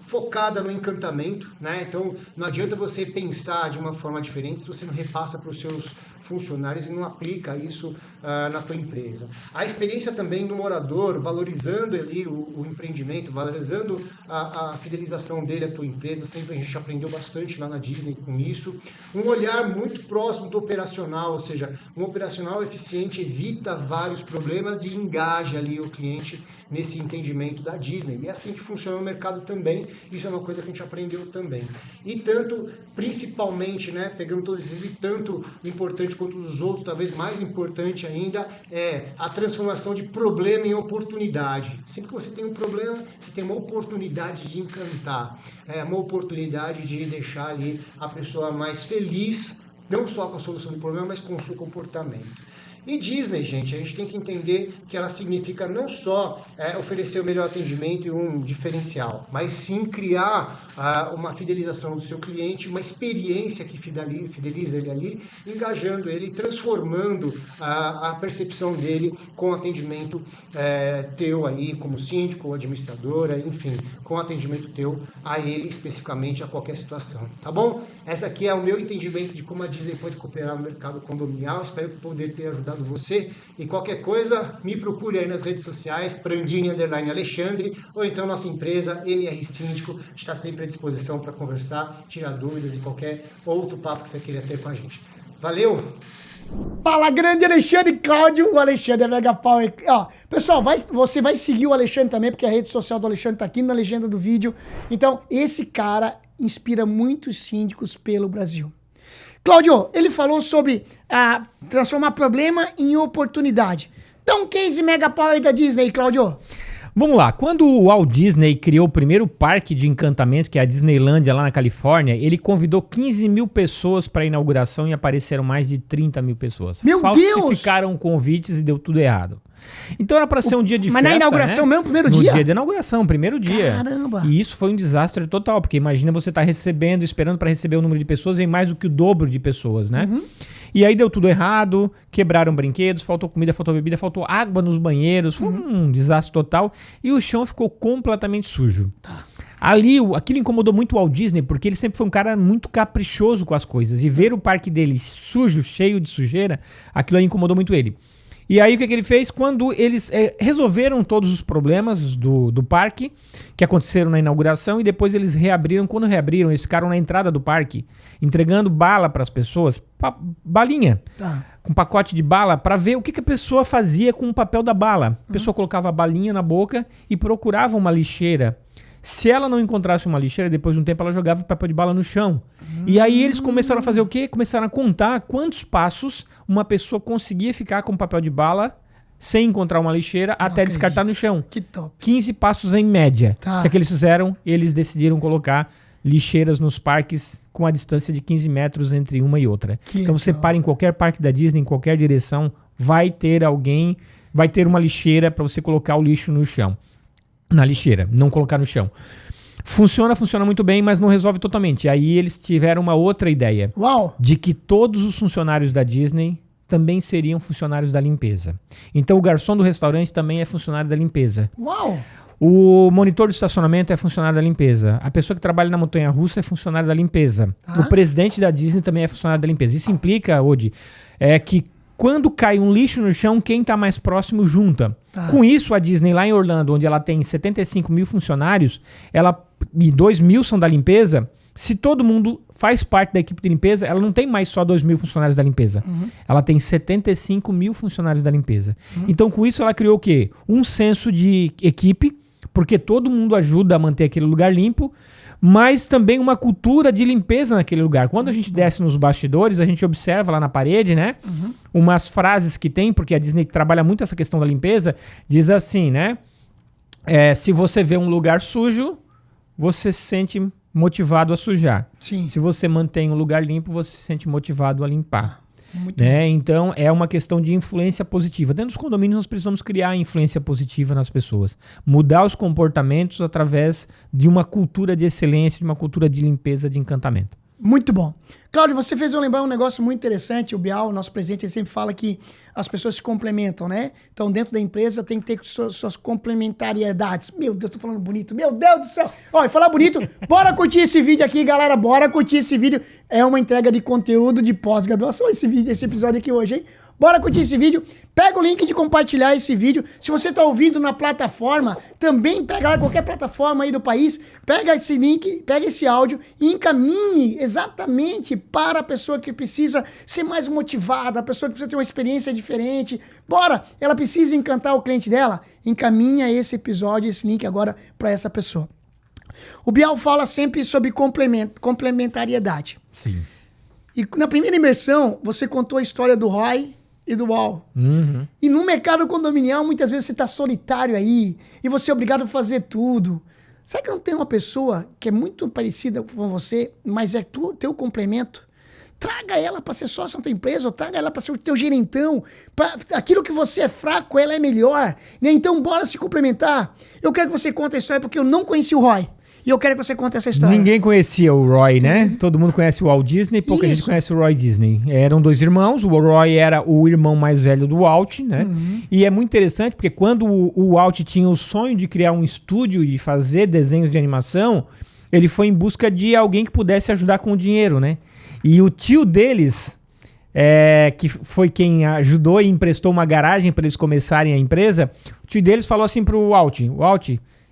focada no encantamento, né? Então não adianta você pensar de uma forma diferente se você não repassa para os seus funcionários e não aplica isso na tua empresa. A experiência também do morador, valorizando ali o empreendimento, valorizando a fidelização dele à tua empresa, sempre a gente aprendeu bastante lá na Disney com isso. Um olhar muito próximo do operacional, ou seja, um operacional eficiente evita vários problemas e engaja ali o cliente nesse entendimento da Disney. E é assim que funciona o mercado também, isso é uma coisa que a gente aprendeu também. E tanto, principalmente, né, pegando todos esses, e tanto importante quanto os outros, talvez mais importante ainda, é a transformação de problema em oportunidade. Sempre que você tem um problema, você tem uma oportunidade de encantar, uma oportunidade de deixar ali a pessoa mais feliz, não só com a solução do problema, mas com o seu comportamento. E Disney, gente, a gente tem que entender que ela significa não só oferecer o melhor atendimento e um diferencial, mas sim criar uma fidelização do seu cliente, uma experiência que fideliza ele ali, engajando ele, transformando a percepção dele com o atendimento teu aí, como síndico ou administradora, enfim, com o atendimento teu a ele especificamente a qualquer situação, tá bom? Essa aqui é o meu entendimento de como a Disney pode cooperar no mercado condominial, espero poder ter ajudado você, e qualquer coisa me procure aí nas redes sociais, Prandini_Alexandre, ou então nossa empresa MR Síndico está sempre à disposição para conversar, tirar dúvidas e qualquer outro papo que você queira ter com a gente. Valeu! Fala, grande Alexandre Cláudio, o Alexandre é Mega Power. Ó, pessoal, você vai seguir o Alexandre também, porque a rede social do Alexandre tá aqui na legenda do vídeo. Então, esse cara inspira muitos síndicos pelo Brasil. Cláudio, ele falou sobre transformar problema em oportunidade. Então, case Mega Power da Disney, Cláudio. Vamos lá, quando o Walt Disney criou o primeiro parque de encantamento, que é a Disneylândia lá na Califórnia, ele convidou 15 mil pessoas para a inauguração e apareceram mais de 30 mil pessoas. Meu Deus! Falsificaram convites e deu tudo errado. Então era para ser um dia de festa, mas na inauguração, né? Mesmo, primeiro dia? No dia de inauguração, primeiro dia. Caramba! E isso foi um desastre total, porque imagina você estar recebendo, esperando para receber o número de pessoas, vem mais do que o dobro de pessoas, né? Uhum. E aí deu tudo errado, quebraram brinquedos, faltou comida, faltou bebida, faltou água nos banheiros, foi um desastre total. E o chão ficou completamente sujo. Tá. Ali, aquilo incomodou muito o Walt Disney, porque ele sempre foi um cara muito caprichoso com as coisas. E ver o parque dele sujo, cheio de sujeira, aquilo aí incomodou muito ele. E aí o que ele fez? Quando eles resolveram todos os problemas do parque, que aconteceram na inauguração, e depois eles reabriram. Quando reabriram, eles ficaram na entrada do parque, entregando bala para as pessoas, balinha, com pacote de bala, para ver o que a pessoa fazia com o papel da bala. A pessoa colocava a balinha na boca e procurava uma lixeira. Se ela não encontrasse uma lixeira, depois de um tempo ela jogava o papel de bala no chão. E aí eles começaram a fazer o quê? Começaram a contar quantos passos uma pessoa conseguia ficar com papel de bala sem encontrar uma lixeira até descartar no chão. Que top. 15 passos em média. Tá. O que eles fizeram? Eles decidiram colocar lixeiras nos parques com a distância de 15 metros entre uma e outra. Então você para em qualquer parque da Disney, em qualquer direção, vai ter uma lixeira para você colocar o lixo no chão. Na lixeira, não colocar no chão. Funciona muito bem, mas não resolve totalmente. Aí eles tiveram uma outra ideia. Uau. De que todos os funcionários da Disney também seriam funcionários da limpeza. Então o garçom do restaurante também é funcionário da limpeza. Uau. O monitor do estacionamento é funcionário da limpeza. A pessoa que trabalha na montanha-russa é funcionário da limpeza. O presidente da Disney também é funcionário da limpeza. Isso implica, Odi, que quando cai um lixo no chão, quem está mais próximo junta. Com isso, a Disney lá em Orlando, onde ela tem 75 mil funcionários, e 2 mil são da limpeza, se todo mundo faz parte da equipe de limpeza, ela não tem mais só 2.000 funcionários da limpeza. Ela tem 75.000 funcionários da limpeza. Então, com isso, ela criou o quê? Um senso de equipe, porque todo mundo ajuda a manter aquele lugar limpo, mas também uma cultura de limpeza naquele lugar. Quando a gente desce nos bastidores, a gente observa lá na parede, né? Umas frases que tem, porque a Disney trabalha muito essa questão da limpeza, diz assim, né? Se você vê um lugar sujo, você se sente motivado a sujar. Sim. Se você mantém um lugar limpo, você se sente motivado a limpar. Muito Né? Então, é uma questão de influência positiva. Dentro dos condomínios, nós precisamos criar influência positiva nas pessoas. Mudar os comportamentos através de uma cultura de excelência, de uma cultura de limpeza, de encantamento. Muito bom. Cláudio, você fez eu lembrar um negócio muito interessante. O Bial, nosso presidente, ele sempre fala que as pessoas se complementam, né? Então, dentro da empresa tem que ter suas complementariedades. Meu Deus, tô falando bonito. Meu Deus do céu. Olha, falar bonito. Bora curtir esse vídeo aqui, galera. Bora curtir esse vídeo. É uma entrega de conteúdo de pós-graduação esse episódio aqui hoje, hein? Bora curtir esse vídeo. Pega o link de compartilhar esse vídeo. Se você está ouvindo na plataforma, também pega lá qualquer plataforma aí do país. Pega esse link, pega esse áudio e encaminhe exatamente para a pessoa que precisa ser mais motivada, a pessoa que precisa ter uma experiência diferente. Bora! Ela precisa encantar o cliente dela. Encaminha esse episódio, esse link agora para essa pessoa. O Bial fala sempre sobre complementariedade. Sim. E na primeira imersão, você contou a história do Roy e do Wall. E no mercado condominial, muitas vezes você está solitário aí e você é obrigado a fazer tudo. Será que não tem uma pessoa que é muito parecida com você, mas é teu complemento? Traga ela para ser sócia da tua empresa, ou traga ela para ser o teu gerentão. Aquilo que você é fraco, ela é melhor. Né? Então, bora se complementar. Eu quero que você conte a história, porque eu não conheci o Roy. E eu quero que você conte essa história. Ninguém conhecia o Roy, né? Todo mundo conhece o Walt Disney, pouca gente conhece o Roy Disney. Eram 2 irmãos, o Roy era o irmão mais velho do Walt, né? E é muito interessante, porque quando o Walt tinha o sonho de criar um estúdio e fazer desenhos de animação, ele foi em busca de alguém que pudesse ajudar com o dinheiro, né? E o tio deles, que foi quem ajudou e emprestou uma garagem para eles começarem a empresa, o tio deles falou assim pro Walt,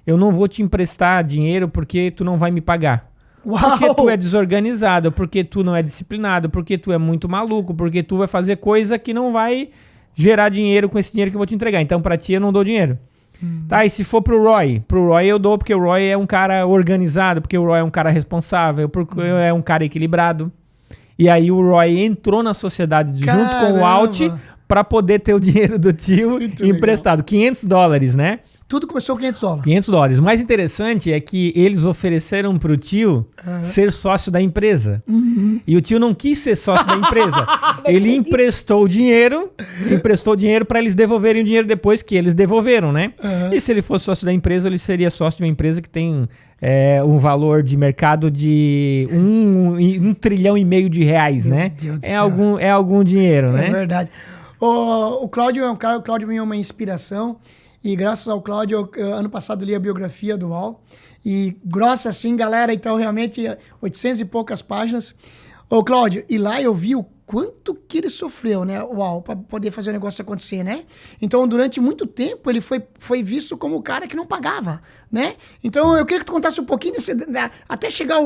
eu não vou te emprestar dinheiro porque tu não vai me pagar. Uau! Porque tu é desorganizado, porque tu não é disciplinado, porque tu é muito maluco, porque tu vai fazer coisa que não vai gerar dinheiro com esse dinheiro que eu vou te entregar. Então, pra ti, eu não dou dinheiro. Tá, e se for pro Roy eu dou porque o Roy é um cara organizado, porque o Roy é um cara responsável, porque é um cara equilibrado. E aí o Roy entrou na sociedade junto com o Walt pra poder ter o dinheiro do tio muito emprestado. Legal. $500, né? Tudo começou com $500. $500. O mais interessante é que eles ofereceram pro tio ser sócio da empresa. E o tio não quis ser sócio da empresa. Ele emprestou dinheiro para eles devolverem o dinheiro depois que eles devolveram, né? E se ele fosse sócio da empresa, ele seria sócio de uma empresa que tem um valor de mercado de $1,5 trilhão de reais, né? Deus do céu. É algum dinheiro, né? É verdade. O Cláudio é um cara, o Cláudio é uma inspiração. E graças ao Cláudio, ano passado li a biografia do Wall. E grossa assim, galera, então realmente 800 e poucas páginas. Ô Cláudio, e lá eu vi o quanto que ele sofreu, né, o Wall, para poder fazer o negócio acontecer, né? Então, durante muito tempo, ele foi visto como o cara que não pagava, né? Então, eu queria que tu contasse um pouquinho até chegar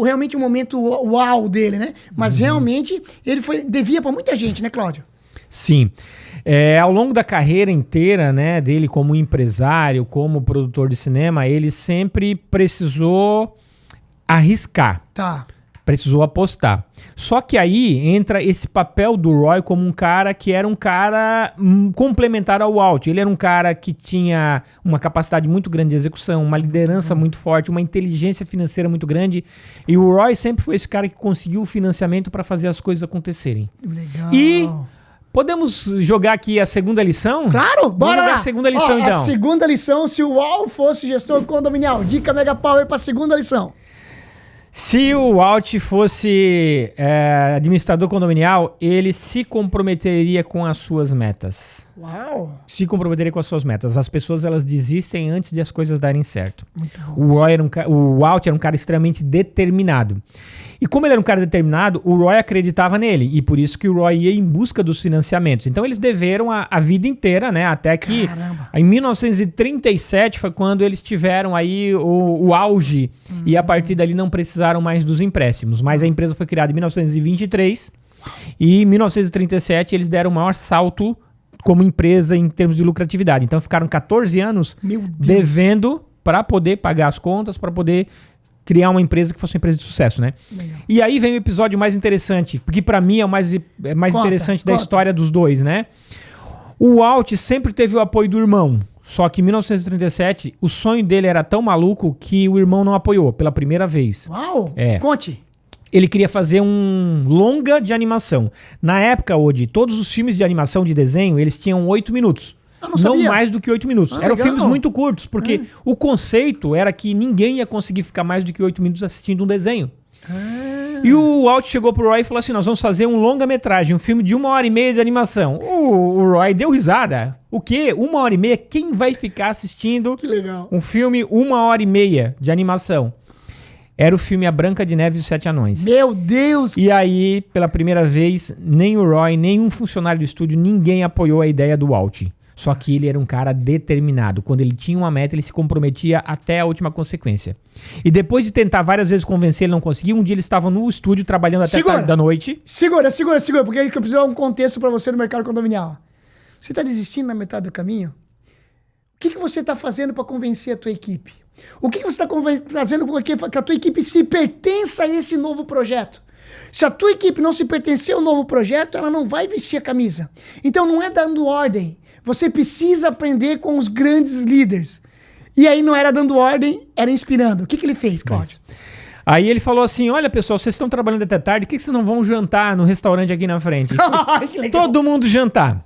realmente o momento uau dele, né? Mas realmente, ele devia para muita gente, né, Cláudio? Sim. Ao longo da carreira inteira, né, dele como empresário, como produtor de cinema, ele sempre precisou arriscar. Tá. Precisou apostar. Só que aí entra esse papel do Roy como um cara que era um cara complementar ao Walt. Ele era um cara que tinha uma capacidade muito grande de execução, uma liderança muito forte, uma inteligência financeira muito grande. E o Roy sempre foi esse cara que conseguiu o financiamento para fazer as coisas acontecerem. Legal. E podemos jogar aqui a segunda lição? Claro, bora lá. A segunda lição, então. A segunda lição, se o Wall fosse gestor condominial. Dica Mega Power para a segunda lição. Se o Walt fosse administrador condominial, ele se comprometeria com as suas metas. Uau! Se comprometerem com as suas metas. As pessoas, elas desistem antes de as coisas darem certo. Muito bom. O Walt era um cara extremamente determinado. E como ele era um cara determinado, o Roy acreditava nele. E por isso que o Roy ia em busca dos financiamentos. Então eles deveram a vida inteira, né? Até que em 1937 foi quando eles tiveram aí o auge. E a partir dali não precisaram mais dos empréstimos. Mas a empresa foi criada em 1923. E em 1937 eles deram o maior salto como empresa em termos de lucratividade. Então ficaram 14 anos devendo para poder pagar as contas, para poder criar uma empresa que fosse uma empresa de sucesso, né? Legal. E aí vem o episódio mais interessante, porque para mim é o mais interessante da história dos dois, né? O Walt sempre teve o apoio do irmão, só que em 1937 o sonho dele era tão maluco que o irmão não apoiou pela primeira vez. Uau! Conte! Ele queria fazer um longa de animação. Na época, Odi, todos os filmes de animação de desenho, eles tinham 8 minutos. Não mais do que 8 minutos. Eram filmes muito curtos, porque o conceito era que ninguém ia conseguir ficar mais do que 8 minutos assistindo um desenho. E o Walt chegou pro Roy e falou assim, nós vamos fazer um longa-metragem, um filme de 1h30 de animação. O Roy deu risada. O quê? 1h30? Quem vai ficar assistindo um filme 1h30 de animação? Era o filme A Branca de Neve e os Sete Anões. Meu Deus! E aí, pela primeira vez, nem o Roy, nem um funcionário do estúdio, ninguém apoiou a ideia do Walt. Só que ele era um cara determinado. Quando ele tinha uma meta, ele se comprometia até a última consequência. E depois de tentar várias vezes convencer, ele não conseguia. Um dia eles estavam no estúdio trabalhando até tarde da noite. Segura, porque aí que eu preciso dar um contexto pra você no mercado condominial. Você tá desistindo na metade do caminho? O que você tá fazendo pra convencer a tua equipe? O que você está fazendo com que a tua equipe se pertença a esse novo projeto? Se a tua equipe não se pertencer ao novo projeto, ela não vai vestir a camisa. Então não é dando ordem. Você precisa aprender com os grandes líderes. E aí não era dando ordem, era inspirando. O que ele fez, Cláudio? Aí ele falou assim, olha pessoal, vocês estão trabalhando até tarde, por que vocês não vão jantar no restaurante aqui na frente? Todo mundo jantar.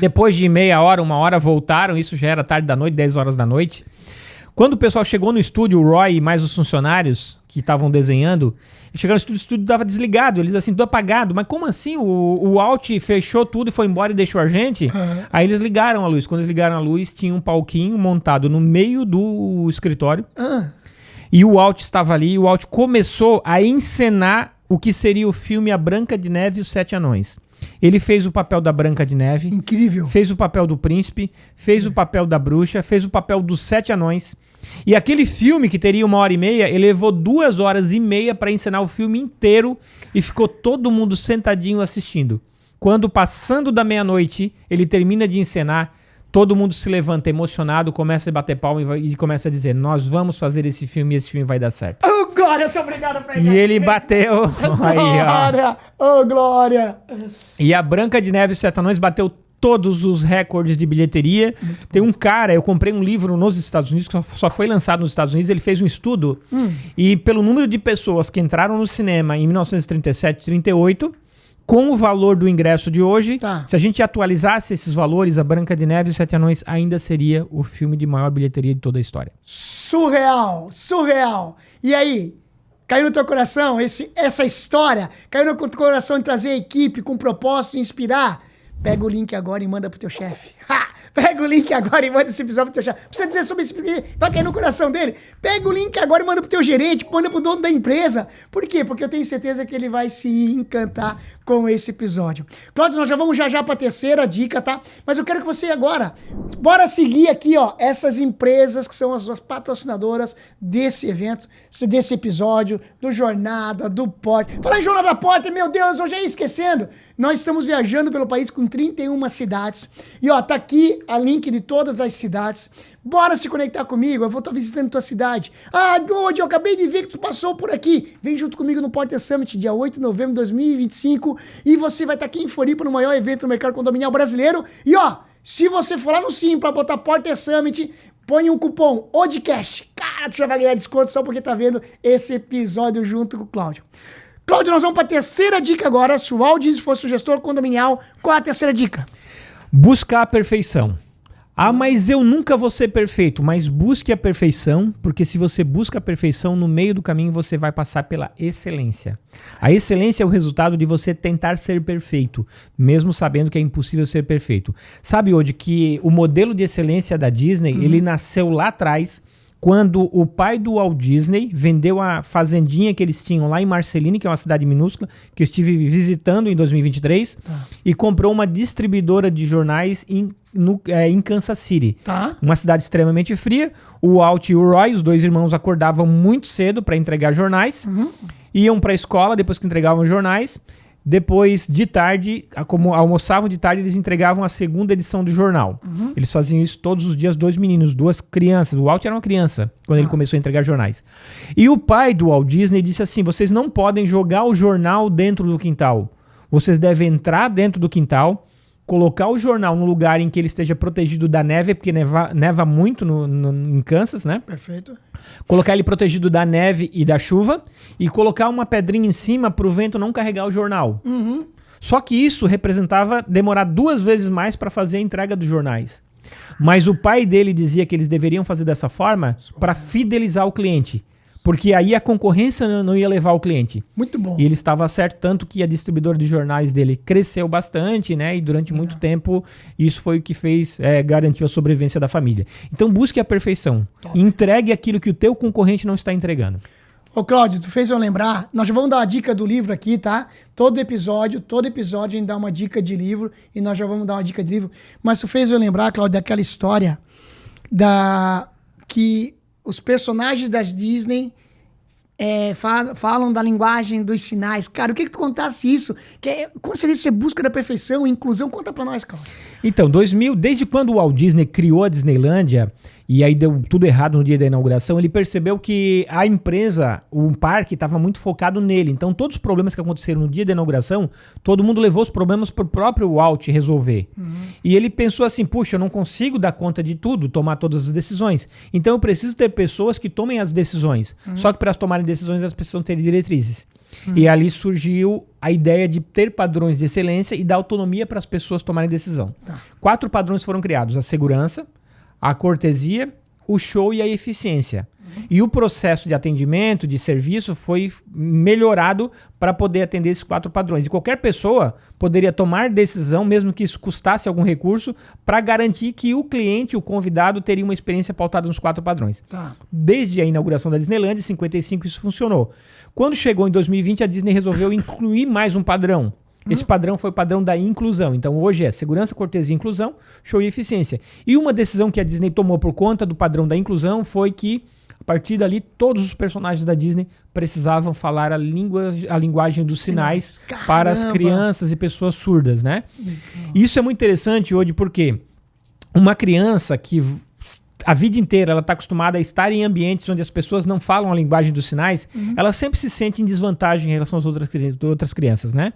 Depois de meia hora, 1 hora, voltaram, isso já era tarde da noite, 10 horas da noite. Quando o pessoal chegou no estúdio, o Roy e mais os funcionários que estavam desenhando, chegaram no estúdio estava desligado, eles assim, tudo apagado. Mas como assim? O Walt fechou tudo e foi embora e deixou a gente? Aí eles ligaram a luz. Quando eles ligaram a luz, tinha um palquinho montado no meio do escritório. E o Walt estava ali e o Walt começou a encenar o que seria o filme A Branca de Neve e os Sete Anões. Ele fez o papel da Branca de Neve. Incrível. Fez o papel do príncipe, fez o papel da bruxa, fez o papel dos 7 anões. E aquele filme que teria 1h30, ele levou 2h30 para encenar o filme inteiro e ficou todo mundo sentadinho assistindo. Quando, passando da meia-noite, ele termina de encenar, todo mundo se levanta emocionado, começa a bater palma e começa a dizer, nós vamos fazer esse filme e esse filme vai dar certo. Oh, Glória, eu sou obrigado pra E ele bateu. Glória, oh, Glória. E a Branca de Neve e os Sete Anões bateu todos os recordes de bilheteria. Tem um cara, eu comprei um livro nos Estados Unidos, que só foi lançado nos Estados Unidos, ele fez um estudo, e pelo número de pessoas que entraram no cinema em 1937, 38, com o valor do ingresso de hoje, se a gente atualizasse esses valores, a Branca de Neve e os Sete Anões ainda seria o filme de maior bilheteria de toda a história. Surreal, surreal. E aí, caiu no teu coração essa história? Caiu no teu coração de trazer a equipe com o propósito de inspirar? Pega o link agora e manda pro teu chefe. Pega o link agora e manda esse episódio pro teu chefe. Precisa dizer sobre isso, vai cair no coração dele. Pega o link agora e manda pro teu gerente, manda pro dono da empresa. Por quê? Porque eu tenho certeza que ele vai se encantar com esse episódio. Cláudio, nós já vamos já pra terceira dica, tá? Mas eu quero que você agora, bora seguir aqui, ó, essas empresas que são as suas patrocinadoras desse evento, desse episódio, do Jornada, do Porter. Falar em Jornada Porter, meu Deus, eu já ia esquecendo. Nós estamos viajando pelo país com 31 cidades. E ó, tá aqui a link de todas as cidades. Bora se conectar comigo, eu vou estar visitando tua cidade. Hoje eu acabei de ver que tu passou por aqui. Vem junto comigo no Porter Summit, dia 8 de novembro de 2025. E você vai estar aqui em Floripa, no maior evento do mercado condominial brasileiro. E ó, se você for lá no Sim para botar Porter Summit, põe um cupom ODCAST. Cara, tu já vai ganhar desconto só porque tá vendo esse episódio junto com o Cláudio. Cláudio, nós vamos para a terceira dica agora. Se o Walt Disney fosse o gestor condominial, qual é a terceira dica? Buscar a perfeição. Ah, mas eu nunca vou ser perfeito. Mas busque a perfeição, porque se você busca a perfeição, no meio do caminho você vai passar pela excelência. A excelência é o resultado de você tentar ser perfeito, mesmo sabendo que é impossível ser perfeito. Sabe, Odi, que o modelo de excelência da Disney, ele nasceu lá atrás, quando o pai do Walt Disney vendeu a fazendinha que eles tinham lá em Marceline, que é uma cidade minúscula, que eu estive visitando em 2023, e comprou uma distribuidora de jornais em Kansas City. Uma cidade extremamente fria. O Walt e o Roy, os dois irmãos, acordavam muito cedo para entregar jornais, iam para a escola depois que entregavam jornais. Depois, de tarde, como almoçavam de tarde, eles entregavam a segunda edição do jornal. Eles faziam isso todos os dias, 2 meninos, 2 crianças. O Walt era uma criança quando ele começou a entregar jornais. E o pai do Walt Disney disse assim, vocês não podem jogar o jornal dentro do quintal. Vocês devem entrar dentro do quintal, colocar o jornal no lugar em que ele esteja protegido da neve, porque neva muito em Kansas, né? Perfeito. Colocar ele protegido da neve e da chuva e colocar uma pedrinha em cima para o vento não carregar o jornal. Só que isso representava demorar 2 vezes mais para fazer a entrega dos jornais. Mas o pai dele dizia que eles deveriam fazer dessa forma para fidelizar o cliente. Porque aí a concorrência não ia levar o cliente. Muito bom. E ele estava certo, tanto que a distribuidora de jornais dele cresceu bastante, né? E durante muito tempo, isso foi o que fez, garantiu a sobrevivência da família. Então busque a perfeição. Entregue aquilo que o teu concorrente não está entregando. Ô, Cláudio, tu fez eu lembrar, nós já vamos dar uma dica do livro aqui, tá? Todo episódio a gente dá uma dica de livro e nós já vamos dar uma dica de livro. Mas tu fez eu lembrar, Cláudio, daquela história que os personagens das Disney falam da linguagem dos sinais. Cara, eu queria que tu contasse isso. Com certeza você busca da perfeição, inclusão. Conta pra nós, Cláudio. Então, desde quando o Walt Disney criou a Disneylândia, e aí deu tudo errado no dia da inauguração, ele percebeu que a empresa, o parque, estava muito focado nele. Então, todos os problemas que aconteceram no dia da inauguração, todo mundo levou os problemas para o próprio Walt resolver. E ele pensou assim, puxa, eu não consigo dar conta de tudo, tomar todas as decisões. Então, eu preciso ter pessoas que tomem as decisões. Só que para elas tomarem decisões, elas precisam ter diretrizes. E ali surgiu a ideia de ter padrões de excelência e dar autonomia para as pessoas tomarem decisão. 4 padrões foram criados: a segurança, a cortesia, o show e a eficiência. E o processo de atendimento, de serviço, foi melhorado para poder atender esses 4 padrões. E qualquer pessoa poderia tomar decisão, mesmo que isso custasse algum recurso, para garantir que o cliente, o convidado, teria uma experiência pautada nos 4 padrões. Desde a inauguração da Disneyland, em 55, isso funcionou. Quando chegou em 2020, a Disney resolveu incluir mais um padrão. Esse padrão foi o padrão da inclusão. Então hoje é segurança, cortesia e inclusão, show e eficiência. E uma decisão que a Disney tomou por conta do padrão da inclusão foi que, a partir dali, todos os personagens da Disney precisavam falar a linguagem dos sinais para as crianças e pessoas surdas, né? Isso é muito interessante hoje porque uma criança que a vida inteira ela está acostumada a estar em ambientes onde as pessoas não falam a linguagem dos sinais, ela sempre se sente em desvantagem em relação às outras crianças, né?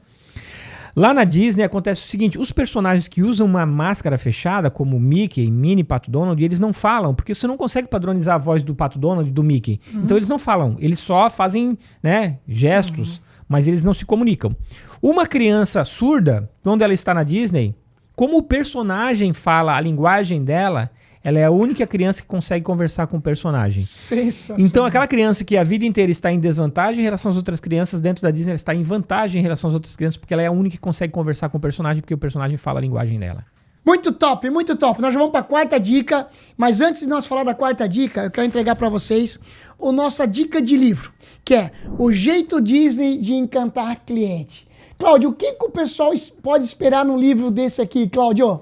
Lá na Disney acontece o seguinte, os personagens que usam uma máscara fechada, como o Mickey, Minnie, Pato Donald, eles não falam, porque você não consegue padronizar a voz do Pato Donald e do Mickey. Então eles não falam, eles só fazem, né, gestos, mas eles não se comunicam. Uma criança surda, quando ela está na Disney, como o personagem fala a linguagem dela, ela é a única criança que consegue conversar com o personagem. Sensacional. Então, aquela criança que a vida inteira está em desvantagem em relação às outras crianças, dentro da Disney ela está em vantagem em relação às outras crianças, porque ela é a única que consegue conversar com o personagem, porque o personagem fala a linguagem dela. Muito top, muito top. Nós já vamos para a 4ª dica, mas antes de nós falar da 4ª dica, eu quero entregar para vocês a nossa dica de livro, que é O Jeito Disney de Encantar Cliente. Cláudio, o que o pessoal pode esperar num livro desse aqui, Cláudio?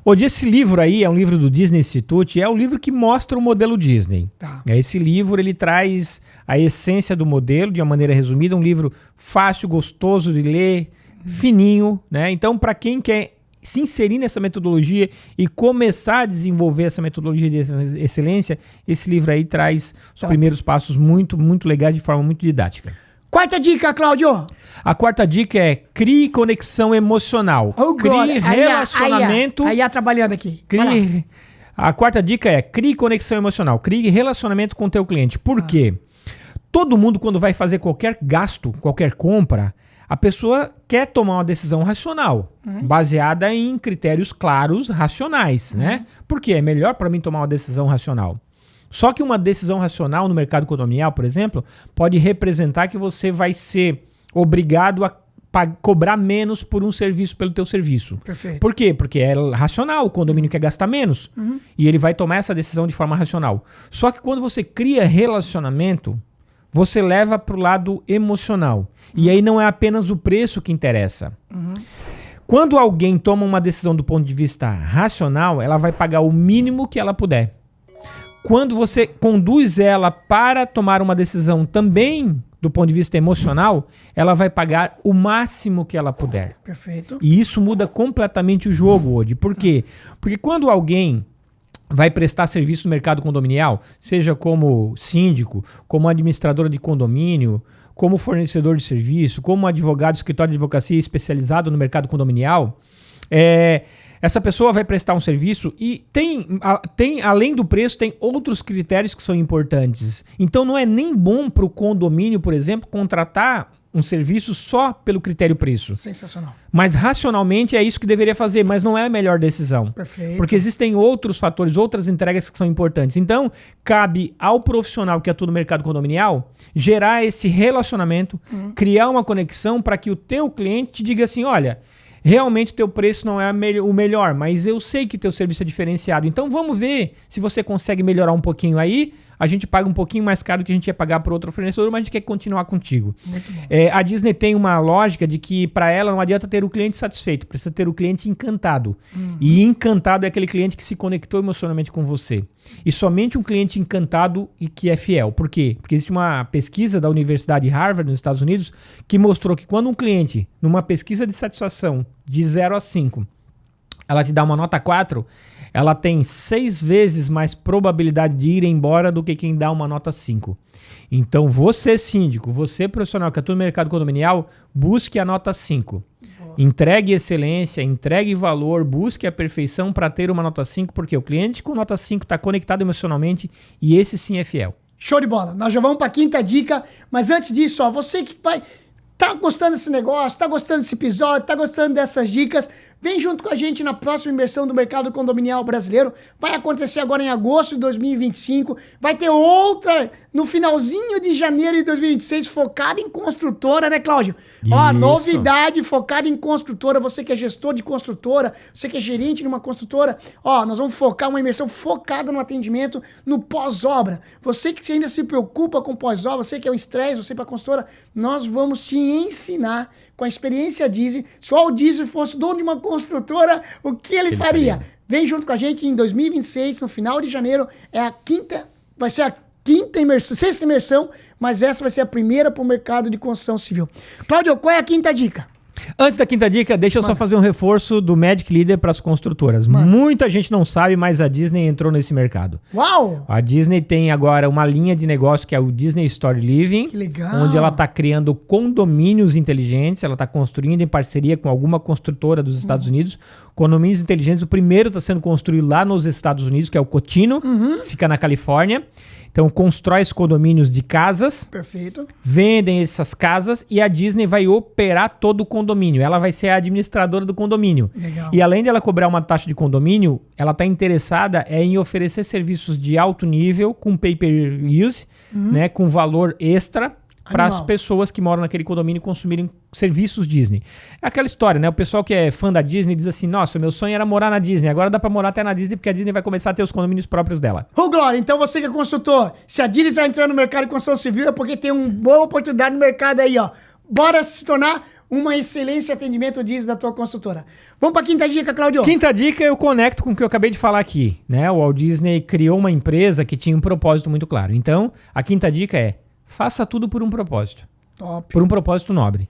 Hoje esse livro aí é um livro do Disney Institute, é o livro que mostra o modelo Disney. Esse livro ele traz a essência do modelo de uma maneira resumida, um livro fácil, gostoso de ler, fininho, né? Então, para quem quer se inserir nessa metodologia e começar a desenvolver essa metodologia de excelência, esse livro aí traz os primeiros passos muito, muito legais de forma muito didática. 4ª dica, Cláudio. A 4ª dica é crie conexão emocional. Crie relacionamento. Aí trabalhando aqui. A 4ª dica é crie conexão emocional. Crie relacionamento com o teu cliente. Por quê? Todo mundo, quando vai fazer qualquer gasto, qualquer compra, A pessoa quer tomar uma decisão racional, baseada em critérios claros, racionais, né? Porque é melhor para mim tomar uma decisão racional. Só que uma decisão racional no mercado condominial, por exemplo, pode representar que você vai ser obrigado a cobrar menos por um serviço pelo teu serviço. Perfeito. Por quê? Porque é racional, o condomínio quer gastar menos e ele vai tomar essa decisão de forma racional. Só que quando você cria relacionamento, você leva para o lado emocional. E aí não é apenas o preço que interessa. Quando alguém toma uma decisão do ponto de vista racional, ela vai pagar o mínimo que ela puder. Quando você conduz ela para tomar uma decisão também do ponto de vista emocional, ela vai pagar o máximo que ela puder. Perfeito. E isso muda completamente o jogo hoje. Por quê? Porque quando alguém vai prestar serviço no mercado condominial, seja como síndico, como administradora de condomínio, como fornecedor de serviço, como advogado, escritório de advocacia especializado no mercado condominial, essa pessoa vai prestar um serviço e tem, além do preço, tem outros critérios que são importantes. Então não é nem bom para o condomínio, por exemplo, contratar um serviço só pelo critério preço. Sensacional. Mas racionalmente é isso que deveria fazer, mas não é a melhor decisão. Perfeito. Porque existem outros fatores, outras entregas que são importantes. Então, cabe ao profissional que atua no mercado condominial gerar esse relacionamento, criar uma conexão para que o teu cliente te diga assim, olha, realmente o teu preço não é o melhor, mas eu sei que teu serviço é diferenciado. Então vamos ver se você consegue melhorar um pouquinho aí. A gente paga um pouquinho mais caro do que a gente ia pagar para outro fornecedor, mas a gente quer continuar contigo. Muito bom. A Disney tem uma lógica de que para ela não adianta ter o cliente satisfeito, precisa ter o cliente encantado. E encantado é aquele cliente que se conectou emocionalmente com você. E somente um cliente encantado e que é fiel. Por quê? Porque existe uma pesquisa da Universidade de Harvard, nos Estados Unidos, que mostrou que quando um cliente, numa pesquisa de satisfação de 0 a 5, ela te dá uma nota 4, ela tem 6 vezes mais probabilidade de ir embora do que quem dá uma nota 5. Então, você síndico, você profissional que atua no mercado condominial, busque a nota 5. Entregue excelência, entregue valor, busque a perfeição para ter uma nota 5, porque o cliente com nota 5 está conectado emocionalmente e esse sim é fiel. Show de bola. Nós já vamos para a quinta dica, mas antes disso, ó, você que tá gostando desse negócio, tá gostando desse episódio, tá gostando dessas dicas, vem junto com a gente na próxima imersão do mercado condominial brasileiro. Vai acontecer agora em agosto de 2025. Vai ter outra no finalzinho de janeiro de 2026, focada em construtora, né, Cláudio? Ó, novidade focada em construtora. Você que é gestor de construtora, você que é gerente de uma construtora, ó, nós vamos focar uma imersão focada no atendimento no pós-obra. Você que ainda se preocupa com pós-obra, você que é um estresse, você para construtora, nós vamos te ensinar com a experiência Disney. Se o Walt Disney fosse dono de uma construtora, o que ele faria? Vem junto com a gente em 2026, no final de janeiro, vai ser a quinta imersão, sexta imersão, mas essa vai ser a primeira para o mercado de construção civil. Cláudio, qual é a quinta dica? Antes da quinta dica, deixa eu só fazer um reforço do Magic Leader para as construtoras. Muita gente não sabe, mas a Disney entrou nesse mercado. Uau! A Disney tem agora uma linha de negócio que é o Disney Story Living, que legal. Onde ela está criando condomínios inteligentes, ela está construindo em parceria com alguma construtora dos Estados Unidos, condomínios inteligentes. O primeiro está sendo construído lá nos Estados Unidos, que é o Cotino, fica na Califórnia. Então, constrói esses condomínios de casas. Perfeito. Vendem essas casas e a Disney vai operar todo o condomínio. Ela vai ser a administradora do condomínio. Legal. E além de ela cobrar uma taxa de condomínio, ela está interessada em oferecer serviços de alto nível, com pay-per-use, né, com valor extra, para as pessoas que moram naquele condomínio consumirem serviços Disney. É aquela história, né? O pessoal que é fã da Disney diz assim, nossa, meu sonho era morar na Disney, agora dá pra morar até na Disney, porque a Disney vai começar a ter os condomínios próprios dela. Ô, Glória, então você que é consultor, se a Disney está entrando no mercado de construção civil é porque tem uma boa oportunidade no mercado aí, ó. Bora se tornar uma excelência atendimento Disney da tua consultora. Vamos pra quinta dica, Cláudio. Quinta dica eu conecto com o que eu acabei de falar aqui, né? O Walt Disney criou uma empresa que tinha um propósito muito claro. Então, a quinta dica é, faça tudo por um propósito. Top. Por um propósito nobre.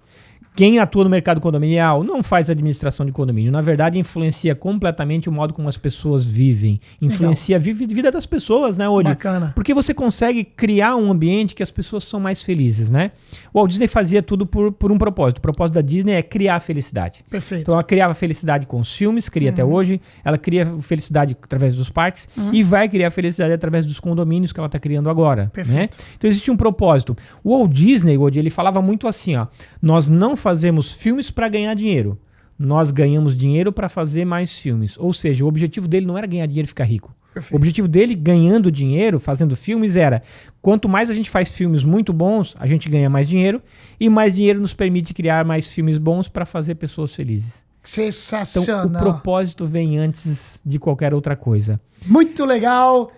Quem atua no mercado condominial não faz administração de condomínio. Na verdade, influencia completamente o modo como as pessoas vivem. Influencia a vida das pessoas, né, Odi? Bacana. Porque você consegue criar um ambiente que as pessoas são mais felizes, né? O Walt Disney fazia tudo por um propósito. O propósito da Disney é criar felicidade. Perfeito. Então, ela criava felicidade com os filmes, cria até hoje. Ela cria felicidade através dos parques e vai criar felicidade através dos condomínios que ela está criando agora. Perfeito. Né? Então, existe um propósito. O Walt Disney, Odi, ele falava muito assim, ó. Nós não fazemos filmes para ganhar dinheiro. Nós ganhamos dinheiro para fazer mais filmes. Ou seja, o objetivo dele não era ganhar dinheiro e ficar rico. Perfeito. O objetivo dele, ganhando dinheiro, fazendo filmes, era quanto mais a gente faz filmes muito bons, a gente ganha mais dinheiro, e mais dinheiro nos permite criar mais filmes bons para fazer pessoas felizes. Sensacional. Então, o propósito vem antes de qualquer outra coisa. Muito legal.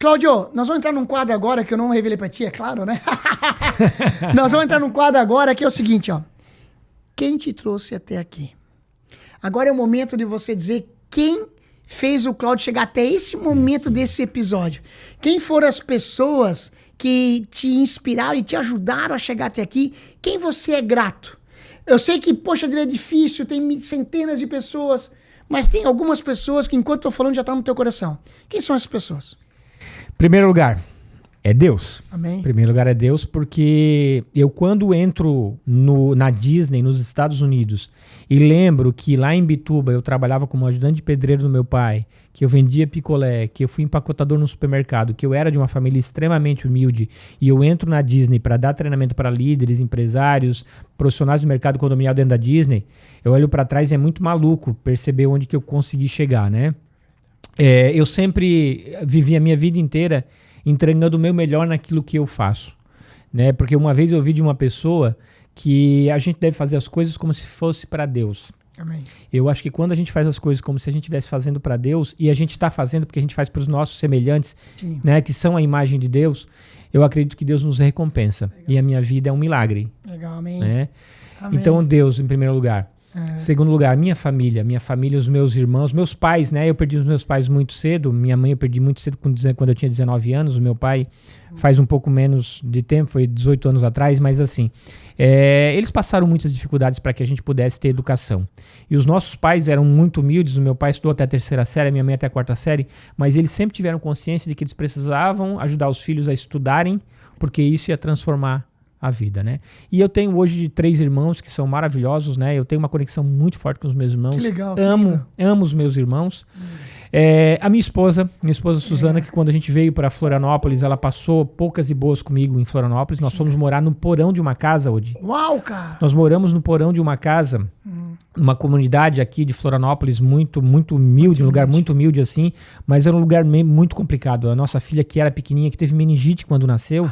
Cláudio, nós vamos entrar num quadro agora que eu não revelei pra ti, é claro, né? Nós vamos entrar num quadro agora que é o seguinte, ó. Quem te trouxe até aqui? Agora é o momento de você dizer quem fez o Cláudio chegar até esse momento desse episódio. Quem foram as pessoas que te inspiraram e te ajudaram a chegar até aqui? Quem você é grato? Eu sei que, poxa, é difícil, tem centenas de pessoas, mas tem algumas pessoas que, enquanto eu tô falando, já tá no teu coração. Quem são essas pessoas? Primeiro lugar, é Deus. Amém. Primeiro lugar é Deus, porque eu quando entro na Disney, nos Estados Unidos, e lembro que lá em Bituba eu trabalhava como ajudante de pedreiro do meu pai, que eu vendia picolé, que eu fui empacotador no supermercado, que eu era de uma família extremamente humilde, e eu entro na Disney para dar treinamento para líderes, empresários, profissionais do mercado condominial dentro da Disney, eu olho para trás e é muito maluco perceber onde que eu consegui chegar, né? Eu sempre vivi a minha vida inteira entregando o meu melhor naquilo que eu faço, né? Porque uma vez eu ouvi de uma pessoa que a gente deve fazer as coisas como se fosse para Deus. Amém. Eu acho que quando a gente faz as coisas como se a gente estivesse fazendo para Deus, e a gente está fazendo porque a gente faz para os nossos semelhantes, Sim. né, que são a imagem de Deus, eu acredito que Deus nos recompensa. Legal. E a minha vida é um milagre. Legal, amém. Né? Amém. Então, Deus, em primeiro lugar. Segundo lugar, minha família, os meus irmãos, meus pais, né? Eu perdi os meus pais muito cedo. Minha mãe eu perdi muito cedo quando eu tinha 19 anos. O meu pai faz um pouco menos de tempo, foi 18 anos atrás, mas assim, eles passaram muitas dificuldades para que a gente pudesse ter educação. E os nossos pais eram muito humildes. O meu pai estudou até a 3ª série, a minha mãe até a 4ª série, mas eles sempre tiveram consciência de que eles precisavam ajudar os filhos a estudarem, porque isso ia transformar a vida, né? E eu tenho hoje 3 irmãos que são maravilhosos, né? Eu tenho uma conexão muito forte com os meus irmãos. Que legal. Amo os meus irmãos. A minha esposa Suzana, que quando a gente veio para Florianópolis, ela passou poucas e boas comigo em Florianópolis. Nós fomos morar no porão de uma casa hoje. Uau, cara! Nós moramos no porão de uma casa, numa comunidade aqui de Florianópolis, muito humilde, um lugar muito humilde assim, mas era um lugar muito complicado. A nossa filha, que era pequenininha, que teve meningite quando nasceu,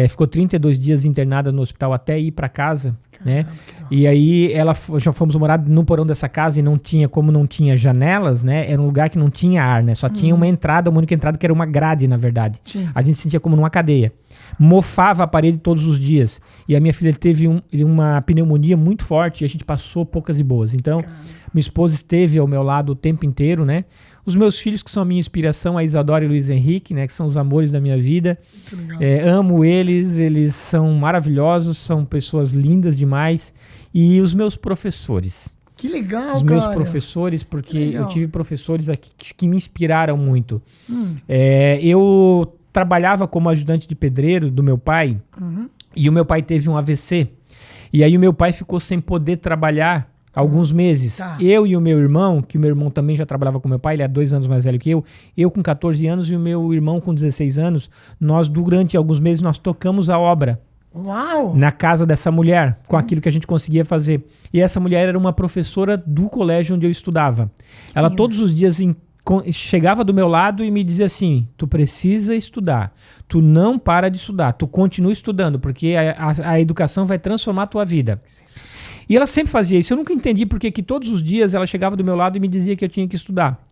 ficou 32 dias internada no hospital até ir para casa, né? E aí já fomos morar no porão dessa casa e não tinha janelas, né? Era um lugar que não tinha ar, né? Só tinha uma única entrada que era uma grade, na verdade. Sim. A gente se sentia como numa cadeia. Mofava a parede todos os dias. E a minha filha teve uma pneumonia muito forte e a gente passou poucas e boas. Então, minha esposa esteve ao meu lado o tempo inteiro, né? Os meus filhos, que são a minha inspiração, a Isadora e o Luiz Henrique, né, que são os amores da minha vida. Amo eles são maravilhosos, são pessoas lindas demais. E os meus professores. Que legal, Os meus professores, porque eu tive professores aqui que me inspiraram muito. Eu trabalhava como ajudante de pedreiro do meu pai, e o meu pai teve um AVC. E aí o meu pai ficou sem poder trabalhar alguns meses. Tá. Eu e o meu irmão, que o meu irmão também já trabalhava com meu pai, ele é 2 anos mais velho que eu com 14 anos e o meu irmão com 16 anos, nós durante alguns meses nós tocamos a obra. Uau! Na casa dessa mulher, com aquilo que a gente conseguia fazer. E essa mulher era uma professora do colégio onde eu estudava. Ela todos os dias chegava do meu lado e me dizia assim: tu precisa estudar, tu não para de estudar, tu continua estudando, porque a educação vai transformar a tua vida. E ela sempre fazia isso. Eu nunca entendi porque que todos os dias ela chegava do meu lado e me dizia que eu tinha que estudar.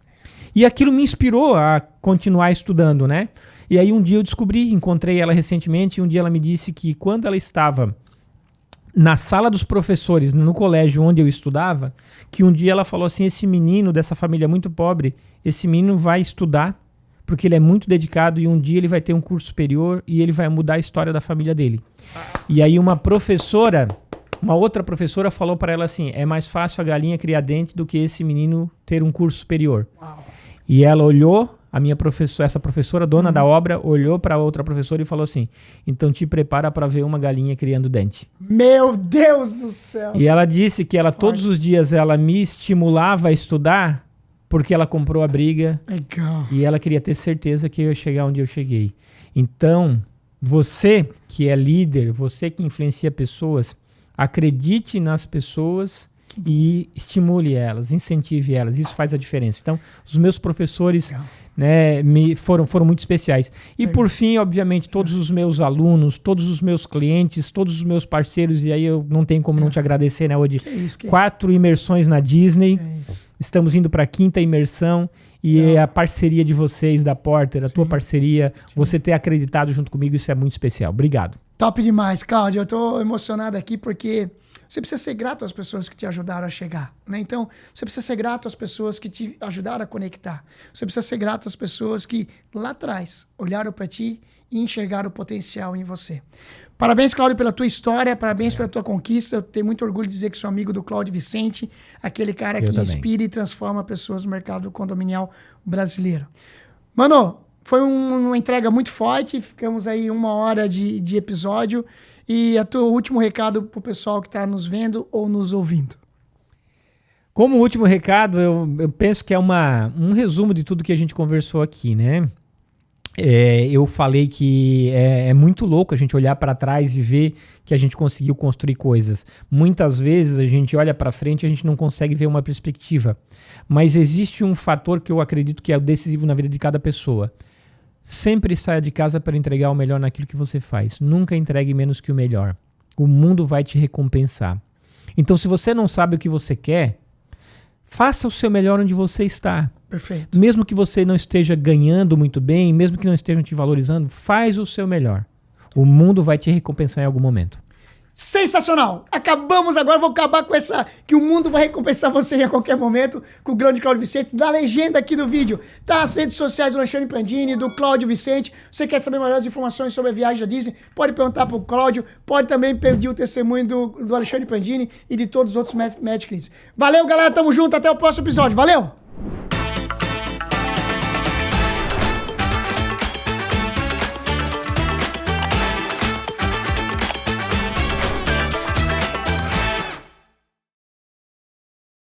E aquilo me inspirou a continuar estudando, né? E aí um dia eu encontrei ela recentemente, e um dia ela me disse que quando ela estava na sala dos professores, no colégio onde eu estudava, que um dia ela falou assim: esse menino dessa família muito pobre, esse menino vai estudar, porque ele é muito dedicado e um dia ele vai ter um curso superior e ele vai mudar a história da família dele. E aí uma outra professora falou para ela assim: é mais fácil a galinha criar dente do que esse menino ter um curso superior. Uau. E ela olhou, essa professora, dona da obra, olhou para outra professora e falou assim: então te prepara para ver uma galinha criando dente. Meu Deus do céu! E ela disse que ela todos os dias ela me estimulava a estudar porque ela comprou a briga. Legal. E ela queria ter certeza que eu ia chegar onde eu cheguei. Então, você que é líder, você que influencia pessoas, acredite nas pessoas e estimule elas, incentive elas. Isso faz a diferença. Então, os meus professores, né, foram muito especiais. E por fim, obviamente, todos os meus alunos, todos os meus clientes, todos os meus parceiros, e aí eu não tenho como não te agradecer, né, Odi? 4 imersões na Disney, estamos indo para a 5ª imersão, e a parceria de vocês, da Porter, a tua parceria, você ter acreditado junto comigo, isso é muito especial. Obrigado. Top demais, Cláudio. Eu tô emocionado aqui porque você precisa ser grato às pessoas que te ajudaram a chegar, né? Então, você precisa ser grato às pessoas que te ajudaram a conectar. Você precisa ser grato às pessoas que lá atrás olharam para ti e enxergaram o potencial em você. Parabéns, Cláudio, pela tua história, parabéns pela tua conquista. Eu tenho muito orgulho de dizer que sou amigo do Cláudio Vicente, aquele cara que inspira e transforma pessoas no mercado condominial brasileiro. Mano, foi uma entrega muito forte, ficamos aí 1 hora de episódio. E o teu último recado pro pessoal que está nos vendo ou nos ouvindo. Como último recado, eu penso que é um resumo de tudo que a gente conversou aqui, né? Eu falei que é muito louco a gente olhar para trás e ver que a gente conseguiu construir coisas. Muitas vezes a gente olha para frente e a gente não consegue ver uma perspectiva. Mas existe um fator que eu acredito que é o decisivo na vida de cada pessoa. Sempre saia de casa para entregar o melhor naquilo que você faz. Nunca entregue menos que o melhor. O mundo vai te recompensar. Então, se você não sabe o que você quer, faça o seu melhor onde você está. Perfeito. Mesmo que você não esteja ganhando muito bem, mesmo que não estejam te valorizando, faz o seu melhor. O mundo vai te recompensar em algum momento. Sensacional! Acabamos agora, vou acabar com essa, que o mundo vai recompensar você a qualquer momento, com o grande Cláudio Vicente. Da legenda aqui do vídeo, tá as redes sociais do Alexandre Pandini, do Cláudio Vicente. Você quer saber maiores informações sobre a viagem da Disney? Pode perguntar pro Cláudio, pode também pedir o testemunho do Alexandre Pandini e de todos os outros Magic Kids. Valeu, galera, tamo junto, até o próximo episódio, valeu!